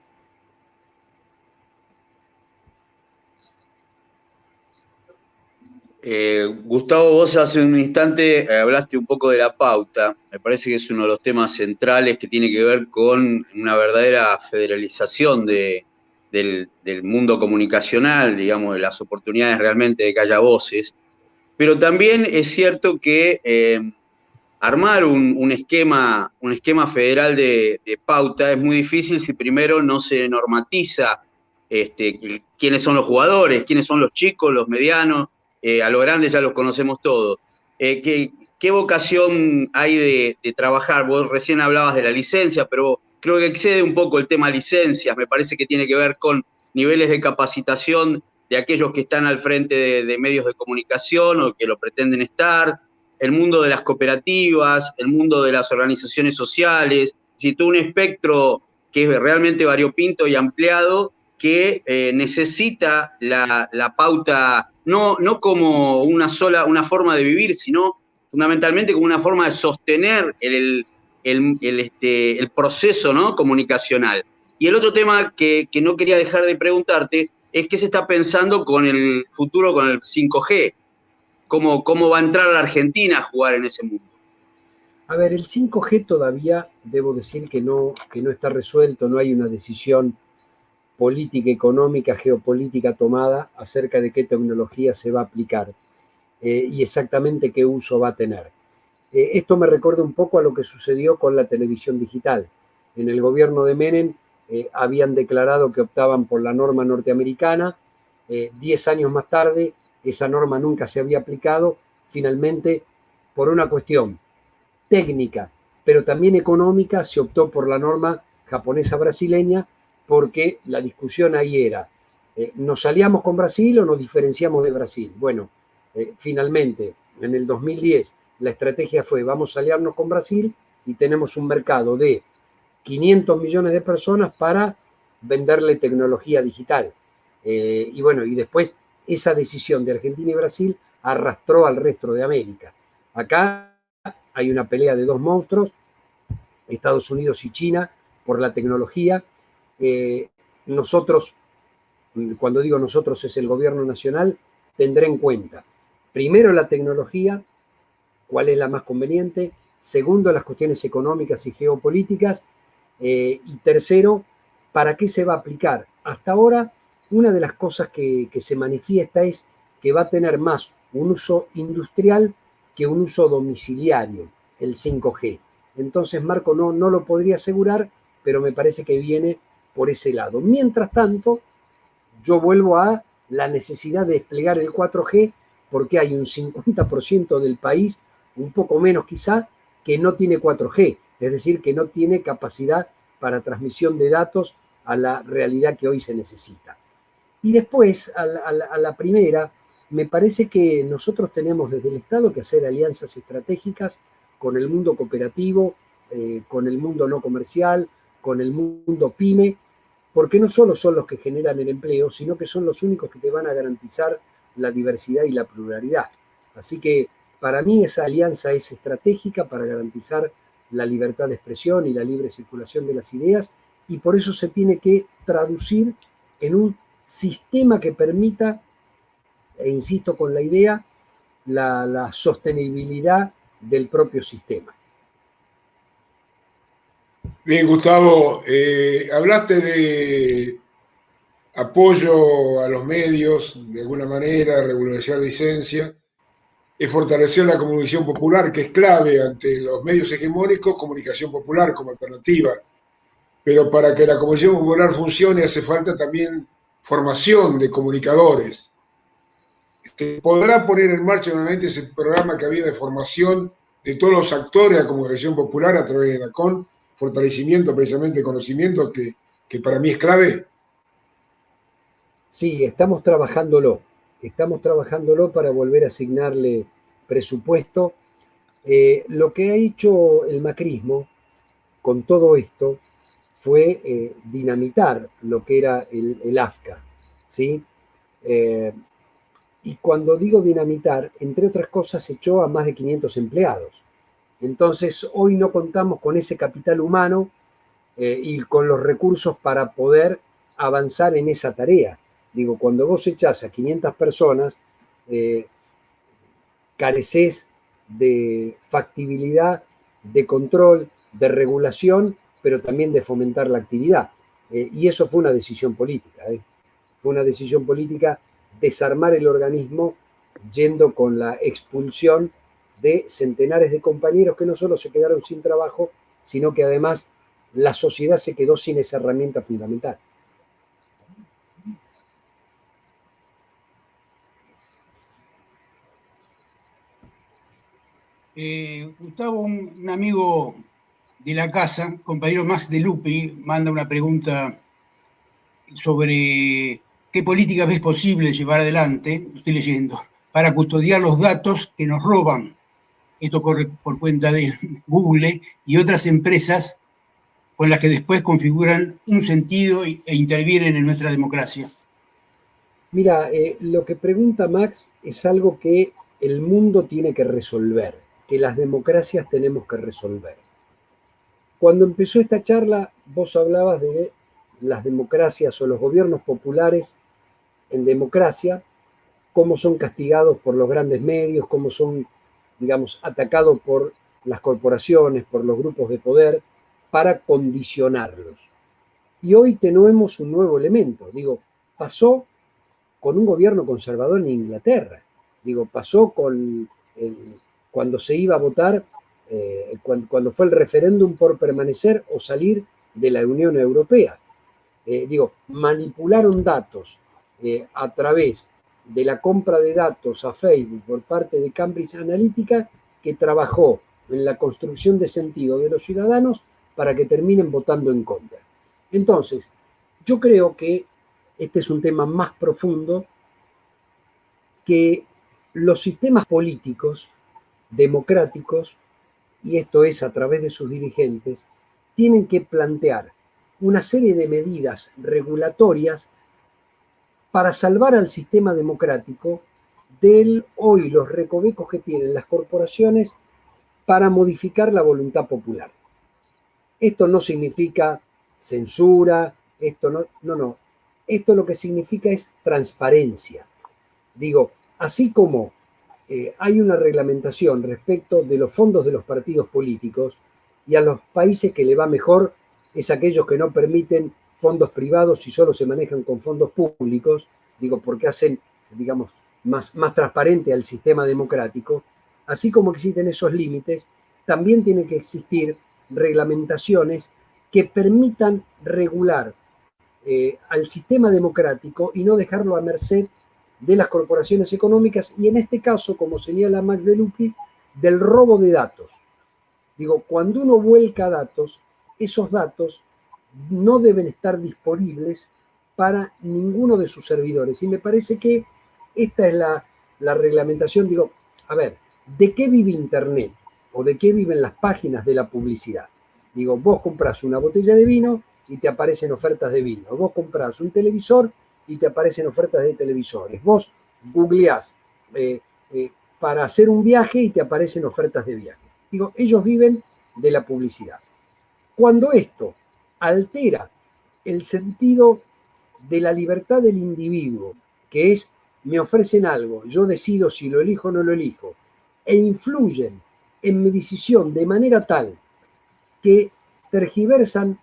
E: Gustavo, vos hace un instante hablaste un poco de la pauta. Me parece que es uno de los temas centrales que tiene que ver con una verdadera federalización del mundo comunicacional, digamos, de las oportunidades realmente de que haya voces. Pero también es cierto que armar un esquema federal de pauta es muy difícil si primero no se normatiza quiénes son los jugadores, quiénes son los chicos, los medianos. A los grandes ya los conocemos todos. ¿Qué vocación hay de trabajar? Vos recién hablabas de la licencia, pero creo que excede un poco el tema licencias. Me parece que tiene que ver con niveles de capacitación de aquellos que están al frente de medios de comunicación o que lo pretenden estar, el mundo de las cooperativas, el mundo de las organizaciones sociales, si todo un espectro que es realmente variopinto y ampliado que necesita la pauta no como una forma de vivir, sino fundamentalmente como una forma de sostener el proceso, ¿no?, comunicacional. Y el otro tema que no quería dejar de preguntarte es qué se está pensando con el futuro, con el 5G. ¿Cómo va a entrar la Argentina a jugar en ese mundo?
B: A ver, el 5G todavía debo decir que no está resuelto, no hay una decisión política, económica, geopolítica tomada acerca de qué tecnología se va a aplicar y exactamente qué uso va a tener. Esto me recuerda un poco a lo que sucedió con la televisión digital. En el gobierno de Menem habían declarado que optaban por la norma norteamericana. 10 años más tarde, esa norma nunca se había aplicado. Finalmente, por una cuestión técnica, pero también económica, se optó por la norma japonesa brasileña, porque la discusión ahí era, ¿nos aliamos con Brasil o nos diferenciamos de Brasil? Bueno, finalmente, en el 2010, la estrategia fue, vamos a aliarnos con Brasil y tenemos un mercado de 500 millones de personas para venderle tecnología digital. Y bueno, y después esa decisión de Argentina y Brasil arrastró al resto de América. Acá hay una pelea de dos monstruos, Estados Unidos y China, por la tecnología. Nosotros, cuando digo nosotros es el gobierno nacional, tendrá en cuenta, primero la tecnología, cuál es la más conveniente, segundo las cuestiones económicas y geopolíticas, y tercero, ¿para qué se va a aplicar? Hasta ahora, una de las cosas que se manifiesta es que va a tener más un uso industrial que un uso domiciliario, el 5G. Entonces, Marco no lo podría asegurar, pero me parece que viene por ese lado. Mientras tanto, yo vuelvo a la necesidad de desplegar el 4G porque hay un 50% del país, un poco menos quizá, que no tiene 4G, es decir, que no tiene capacidad para transmisión de datos a la realidad que hoy se necesita. Y después, a la primera, me parece que nosotros tenemos desde el Estado que hacer alianzas estratégicas con el mundo cooperativo, con el mundo no comercial, con el mundo pyme, porque no solo son los que generan el empleo, sino que son los únicos que te van a garantizar la diversidad y la pluralidad. Así que para mí esa alianza es estratégica para garantizar la libertad de expresión y la libre circulación de las ideas, y por eso se tiene que traducir en un sistema que permita, e insisto con la idea, la sostenibilidad del propio sistema.
C: Bien, Gustavo, hablaste de apoyo a los medios, de alguna manera, regularizar licencia, fortalecer la comunicación popular, que es clave ante los medios hegemónicos, comunicación popular como alternativa. Pero para que la comunicación popular funcione hace falta también formación de comunicadores. ¿Se podrá poner en marcha nuevamente ese programa que había de formación de todos los actores de la comunicación popular a través de ENACOM? Fortalecimiento precisamente de conocimiento que para mí es clave.
B: Sí, estamos trabajándolo para volver a asignarle presupuesto. Lo que ha hecho el macrismo con todo esto fue dinamitar lo que era el AFCA, ¿sí? Eh, y cuando digo dinamitar, entre otras cosas, echó a más de 500 empleados. Entonces, hoy no contamos con ese capital humano y con los recursos para poder avanzar en esa tarea. Digo, cuando vos echás a 500 personas, eh, careces de factibilidad, de control, de regulación, pero también de fomentar la actividad. Y eso fue una decisión política. Fue una decisión política desarmar el organismo yendo con la expulsión de centenares de compañeros que no solo se quedaron sin trabajo, sino que además la sociedad se quedó sin esa herramienta fundamental.
A: Gustavo, un amigo de la casa, compañero Max de Lupi, manda una pregunta sobre qué políticas ves posible llevar adelante, lo estoy leyendo, para custodiar los datos que nos roban. Esto corre por cuenta de Google y otras empresas con las que después configuran un sentido e intervienen en nuestra democracia.
B: Mira, lo que pregunta Max es algo que el mundo tiene que resolver, que las democracias tenemos que resolver. Cuando empezó esta charla, vos hablabas de las democracias o los gobiernos populares en democracia, cómo son castigados por los grandes medios, cómo son, digamos, atacados por las corporaciones, por los grupos de poder, para condicionarlos. Y hoy tenemos un nuevo elemento. Digo, pasó con un gobierno conservador en Inglaterra. Digo, pasó con cuando se iba a votar, cuando fue el referéndum por permanecer o salir de la Unión Europea. Digo, manipularon datos a través de la compra de datos a Facebook por parte de Cambridge Analytica, que trabajó en la construcción de sentido de los ciudadanos para que terminen votando en contra. Entonces, yo creo que este es un tema más profundo, que los sistemas políticos democráticos, y esto es a través de sus dirigentes, tienen que plantear una serie de medidas regulatorias para salvar al sistema democrático del hoy los recovecos que tienen las corporaciones para modificar la voluntad popular. Esto no significa censura, esto no. Esto lo que significa es transparencia. Digo, así como hay una reglamentación respecto de los fondos de los partidos políticos, y a los países que le va mejor es aquellos que no permiten fondos privados y solo se manejan con fondos públicos, digo, porque hacen, digamos, más transparente al sistema democrático. Así como existen esos límites, también tienen que existir reglamentaciones que permitan regular al sistema democrático y no dejarlo a merced de las corporaciones económicas, y en este caso, como señala Max de Lupi, del robo de datos. Digo, cuando uno vuelca datos, esos datos no deben estar disponibles para ninguno de sus servidores. Y me parece que esta es la reglamentación. Digo, a ver, ¿de qué vive Internet? ¿O de qué viven las páginas de la publicidad? Digo, vos comprás una botella de vino y te aparecen ofertas de vino. Vos comprás un televisor y te aparecen ofertas de televisores. Vos googleás para hacer un viaje y te aparecen ofertas de viaje. Digo, ellos viven de la publicidad. Cuando esto altera el sentido de la libertad del individuo, que es, me ofrecen algo, yo decido si lo elijo o no lo elijo, e influyen en mi decisión de manera tal que tergiversan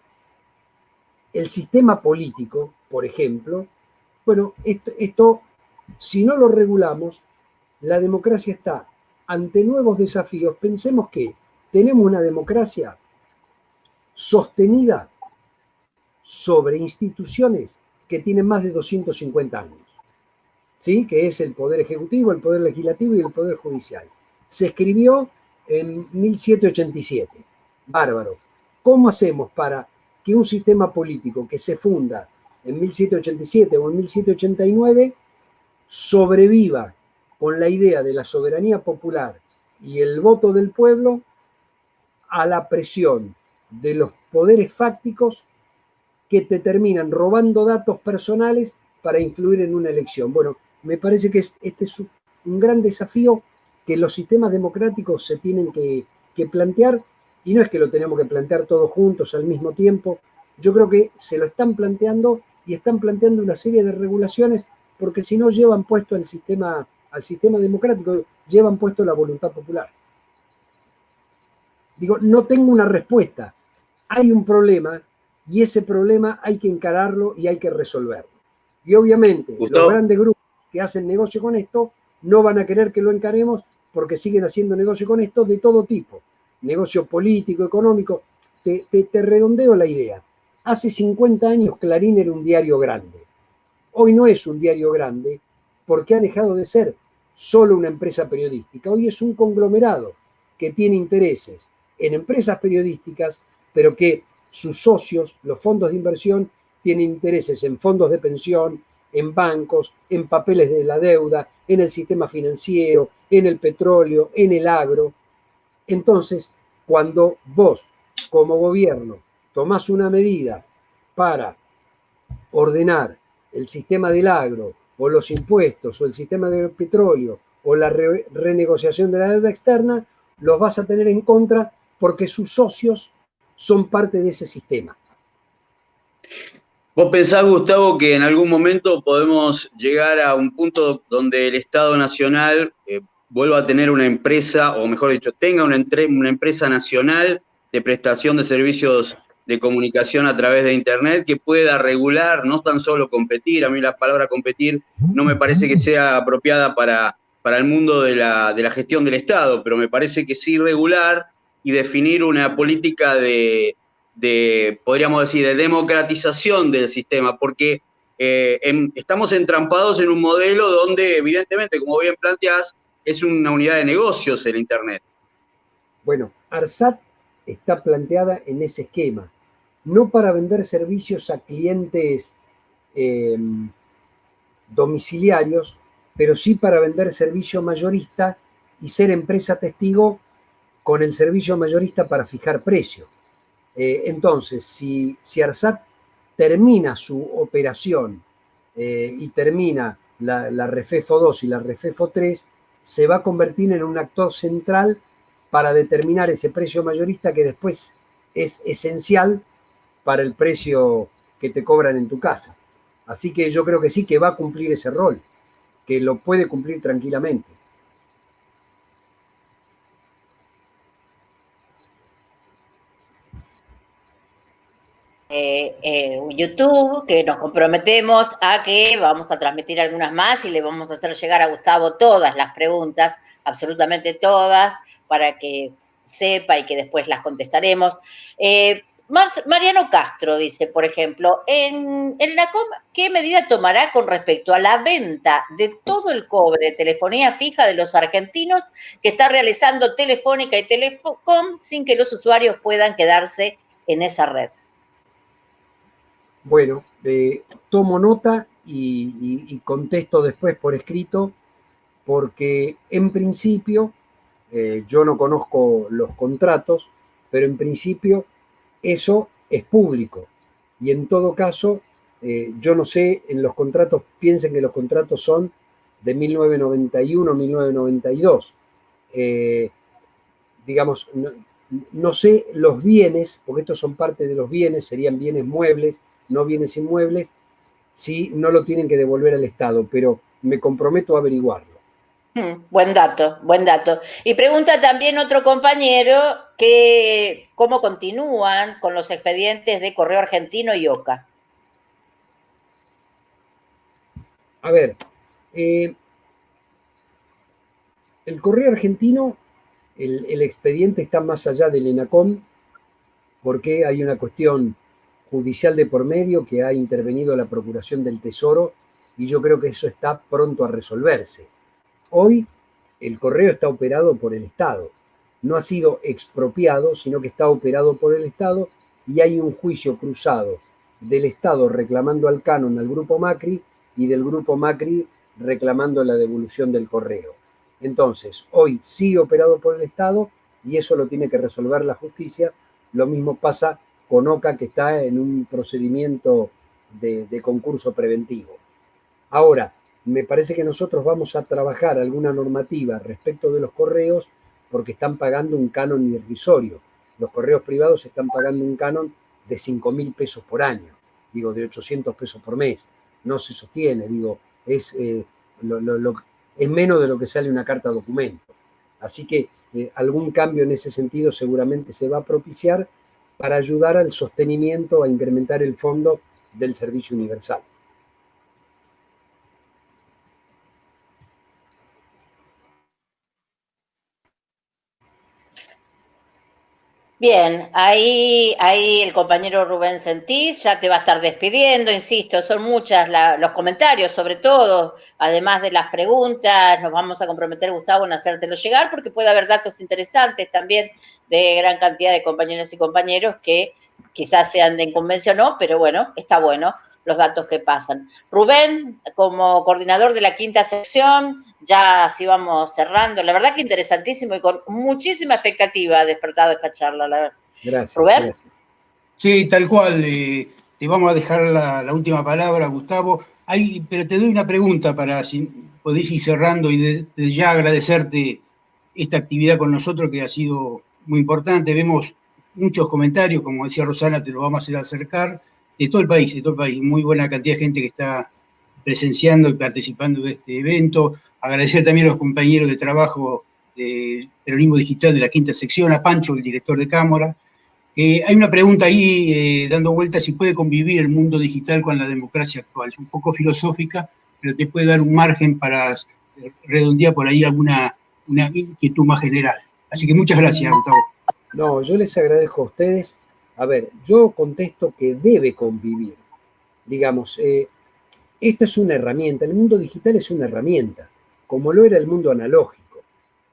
B: el sistema político, por ejemplo, bueno, esto, si no lo regulamos, la democracia está ante nuevos desafíos. Pensemos que tenemos una democracia sostenida sobre instituciones que tienen más de 250 años, ¿sí? Que es el Poder Ejecutivo, el Poder Legislativo y el Poder Judicial. Se escribió en 1787. Bárbaro. ¿Cómo hacemos para que un sistema político que se funda en 1787 o en 1789 sobreviva con la idea de la soberanía popular y el voto del pueblo a la presión de los poderes fácticos que te terminan robando datos personales para influir en una elección. Bueno, me parece que este es un gran desafío que los sistemas democráticos se tienen que plantear, y no es que lo tenemos que plantear todos juntos al mismo tiempo. Yo creo que se lo están planteando y están planteando una serie de regulaciones, porque si no llevan puesto al sistema democrático, llevan puesto la voluntad popular. Digo, no tengo una respuesta. Hay un problema y ese problema hay que encararlo y hay que resolverlo. Y obviamente
E: Gustavo,
B: los grandes grupos que hacen negocio con esto no van a querer que lo encaremos porque siguen haciendo negocio con esto de todo tipo. Negocio político, económico. Te redondeo la idea. Hace 50 años Clarín era un diario grande. Hoy no es un diario grande porque ha dejado de ser solo una empresa periodística. Hoy es un conglomerado que tiene intereses en empresas periodísticas, pero que sus socios, los fondos de inversión, tienen intereses en fondos de pensión, en bancos, en papeles de la deuda, en el sistema financiero, en el petróleo, en el agro. Entonces, cuando vos, como gobierno, tomás una medida para ordenar el sistema del agro, o los impuestos, o el sistema del petróleo, o la renegociación de la deuda externa, los vas a tener en contra porque sus socios son parte de ese sistema.
E: ¿Vos pensás, Gustavo, que en algún momento podemos llegar a un punto donde el Estado Nacional vuelva a tener una empresa, o mejor dicho, tenga una empresa nacional de prestación de servicios de comunicación a través de Internet que pueda regular, no tan solo competir? A mí la palabra competir no me parece que sea apropiada para el mundo de la gestión del Estado, pero me parece que sí regular y definir una política de podríamos decir, de democratización del sistema, porque estamos entrampados en un modelo donde, evidentemente, como bien planteás, es una unidad de negocios el Internet.
B: Bueno, ARSAT está planteada en ese esquema, no para vender servicios a clientes domiciliarios, pero sí para vender servicio mayorista y ser empresa testigo con el servicio mayorista para fijar precio. Entonces, si ARSAT termina su operación y termina la Refefo 2 y la Refefo 3, se va a convertir en un actor central para determinar ese precio mayorista que después es esencial para el precio que te cobran en tu casa. Así que yo creo que sí que va a cumplir ese rol, que lo puede cumplir tranquilamente.
D: YouTube, que nos comprometemos a que vamos a transmitir algunas más y le vamos a hacer llegar a Gustavo todas las preguntas, absolutamente todas, para que sepa y que después las contestaremos. Mariano Castro dice, por ejemplo, en la COM, ¿qué medida tomará con respecto a la venta de todo el cobre de telefonía fija de los argentinos que está realizando Telefónica y Telecom sin que los usuarios puedan quedarse en esa red?
B: Bueno, tomo nota y contesto después por escrito, porque en principio, yo no conozco los contratos, pero en principio eso es público. Y en todo caso, yo no sé, en los contratos, piensen que los contratos son de 1991, 1992. Digamos, no sé los bienes, porque estos son parte de los bienes, serían bienes muebles, no bienes inmuebles, si no lo tienen que devolver al Estado, pero me comprometo a averiguarlo.
D: Buen dato, buen dato. Y pregunta también otro compañero que cómo continúan con los expedientes de Correo Argentino y OCA.
B: A ver, el Correo Argentino, el expediente está más allá del ENACOM, porque hay una cuestión judicial de por medio que ha intervenido la Procuración del Tesoro, y yo creo que eso está pronto a resolverse. Hoy el correo está operado por el Estado, no ha sido expropiado, sino que está operado por el Estado, y hay un juicio cruzado del Estado reclamando al canon al grupo Macri y del grupo Macri reclamando la devolución del correo. Entonces, hoy sigue operado por el Estado y eso lo tiene que resolver la justicia. Lo mismo pasa con OCA, que está en un procedimiento de concurso preventivo. Ahora, me parece que nosotros vamos a trabajar alguna normativa respecto de los correos porque están pagando un canon irrisorio. Los correos privados están pagando un canon de 5.000 pesos por año, digo, de 800 pesos por mes. No se sostiene, digo, es menos de lo que sale una carta documento. Así que algún cambio en ese sentido seguramente se va a propiciar para ayudar al sostenimiento, a incrementar el fondo del servicio universal.
D: Bien, ahí el compañero Rubén Sentís ya te va a estar despidiendo, insisto, son muchos los comentarios, sobre todo, además de las preguntas, nos vamos a comprometer, Gustavo, en hacértelo llegar, porque puede haber datos interesantes también de gran cantidad de compañeras y compañeros que quizás sean de inconveniencia o no, pero bueno, está bueno los datos que pasan. Rubén, como coordinador de la quinta sección, ya así vamos cerrando. La verdad que interesantísimo y con muchísima expectativa ha despertado esta charla. La verdad.
B: Gracias,
D: Rubén.
B: Gracias.
A: Sí, tal cual. Te vamos a dejar la última palabra, Gustavo. Pero te doy una pregunta para si podéis ir cerrando y de ya agradecerte esta actividad con nosotros que ha sido muy importante. Vemos muchos comentarios, como decía Rosana, te lo vamos a hacer acercar, de todo el país, muy buena cantidad de gente que está presenciando y participando de este evento. Agradecer también a los compañeros de trabajo del Peronismo Digital de la quinta sección, a Pancho, el director de Cámara. Hay una pregunta ahí dando vuelta, si puede convivir el mundo digital con la democracia actual. Es un poco filosófica, pero te puede dar un margen para redondear por ahí una inquietud más general. Así que muchas gracias, Gustavo.
B: No, yo les agradezco a ustedes. A ver, yo contesto que debe convivir. Digamos, esta es una herramienta, el mundo digital es una herramienta, como lo era el mundo analógico.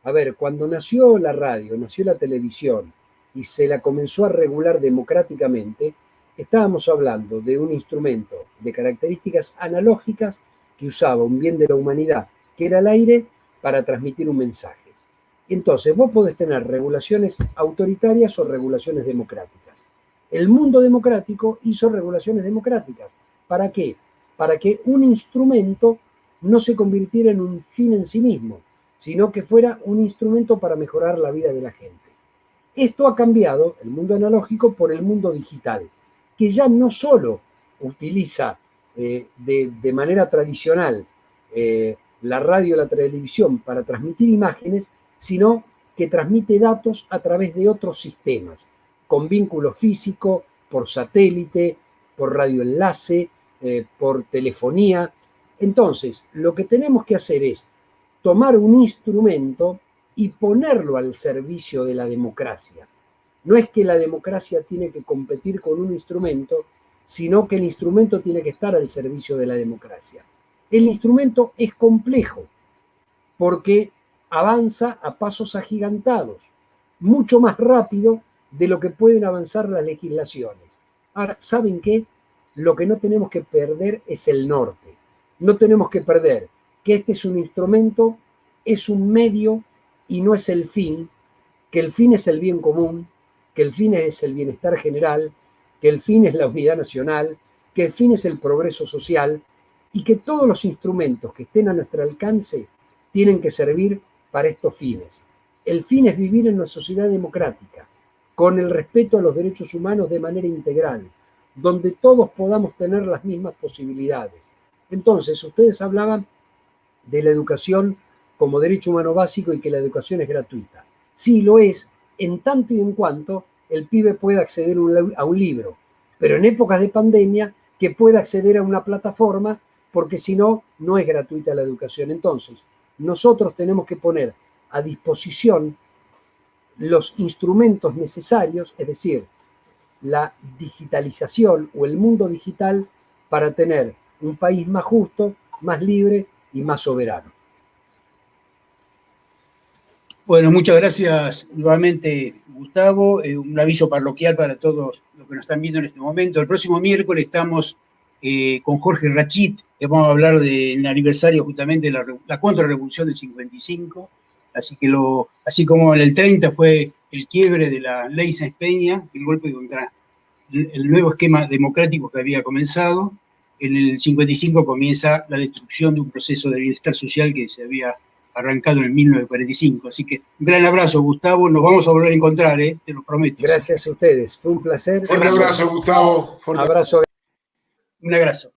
B: A ver, cuando nació la radio, nació la televisión y se la comenzó a regular democráticamente, estábamos hablando de un instrumento de características analógicas que usaba un bien de la humanidad, que era el aire, para transmitir un mensaje. Entonces, vos podés tener regulaciones autoritarias o regulaciones democráticas. El mundo democrático hizo regulaciones democráticas. ¿Para qué? Para que un instrumento no se convirtiera en un fin en sí mismo, sino que fuera un instrumento para mejorar la vida de la gente. Esto ha cambiado el mundo analógico por el mundo digital, que ya no solo utiliza de manera tradicional la radio y la televisión para transmitir imágenes, sino que transmite datos a través de otros sistemas, con vínculo físico, por satélite, por radioenlace, por telefonía. Entonces, lo que tenemos que hacer es tomar un instrumento y ponerlo al servicio de la democracia. No es que la democracia tiene que competir con un instrumento, sino que el instrumento tiene que estar al servicio de la democracia. El instrumento es complejo porque avanza a pasos agigantados, mucho más rápido de lo que pueden avanzar las legislaciones. Ahora, ¿saben qué? Lo que no tenemos que perder es el norte. No tenemos que perder que este es un instrumento, es un medio y no es el fin, que el fin es el bien común, que el fin es el bienestar general, que el fin es la unidad nacional, que el fin es el progreso social y que todos los instrumentos que estén a nuestro alcance tienen que servir para estos fines. El fin es vivir en una sociedad democrática, con el respeto a los derechos humanos de manera integral, donde todos podamos tener las mismas posibilidades. Entonces, ustedes hablaban de la educación como derecho humano básico y que la educación es gratuita. Sí, lo es, en tanto y en cuanto el pibe pueda acceder a un libro, pero en épocas de pandemia que pueda acceder a una plataforma, porque si no, no es gratuita la educación. Entonces, nosotros tenemos que poner a disposición los instrumentos necesarios, es decir, la digitalización o el mundo digital para tener un país más justo, más libre y más soberano.
A: Bueno, muchas gracias nuevamente, Gustavo. Un aviso parroquial para todos los que nos están viendo en este momento. El próximo miércoles estamos con Jorge Rachit, que vamos a hablar del aniversario justamente de la contrarrevolución del 55. Así que así como en el 30 fue el quiebre de la ley Sáenz Peña, el golpe contra el nuevo esquema democrático que había comenzado, en el 55 comienza la destrucción de un proceso de bienestar social que se había arrancado en 1945. Así que un gran abrazo, Gustavo. Nos vamos a volver a encontrar, te lo prometo.
B: Gracias a ustedes. Fue un placer.
C: Fuerte abrazo, Gustavo.
B: Abrazo.
A: Un abrazo.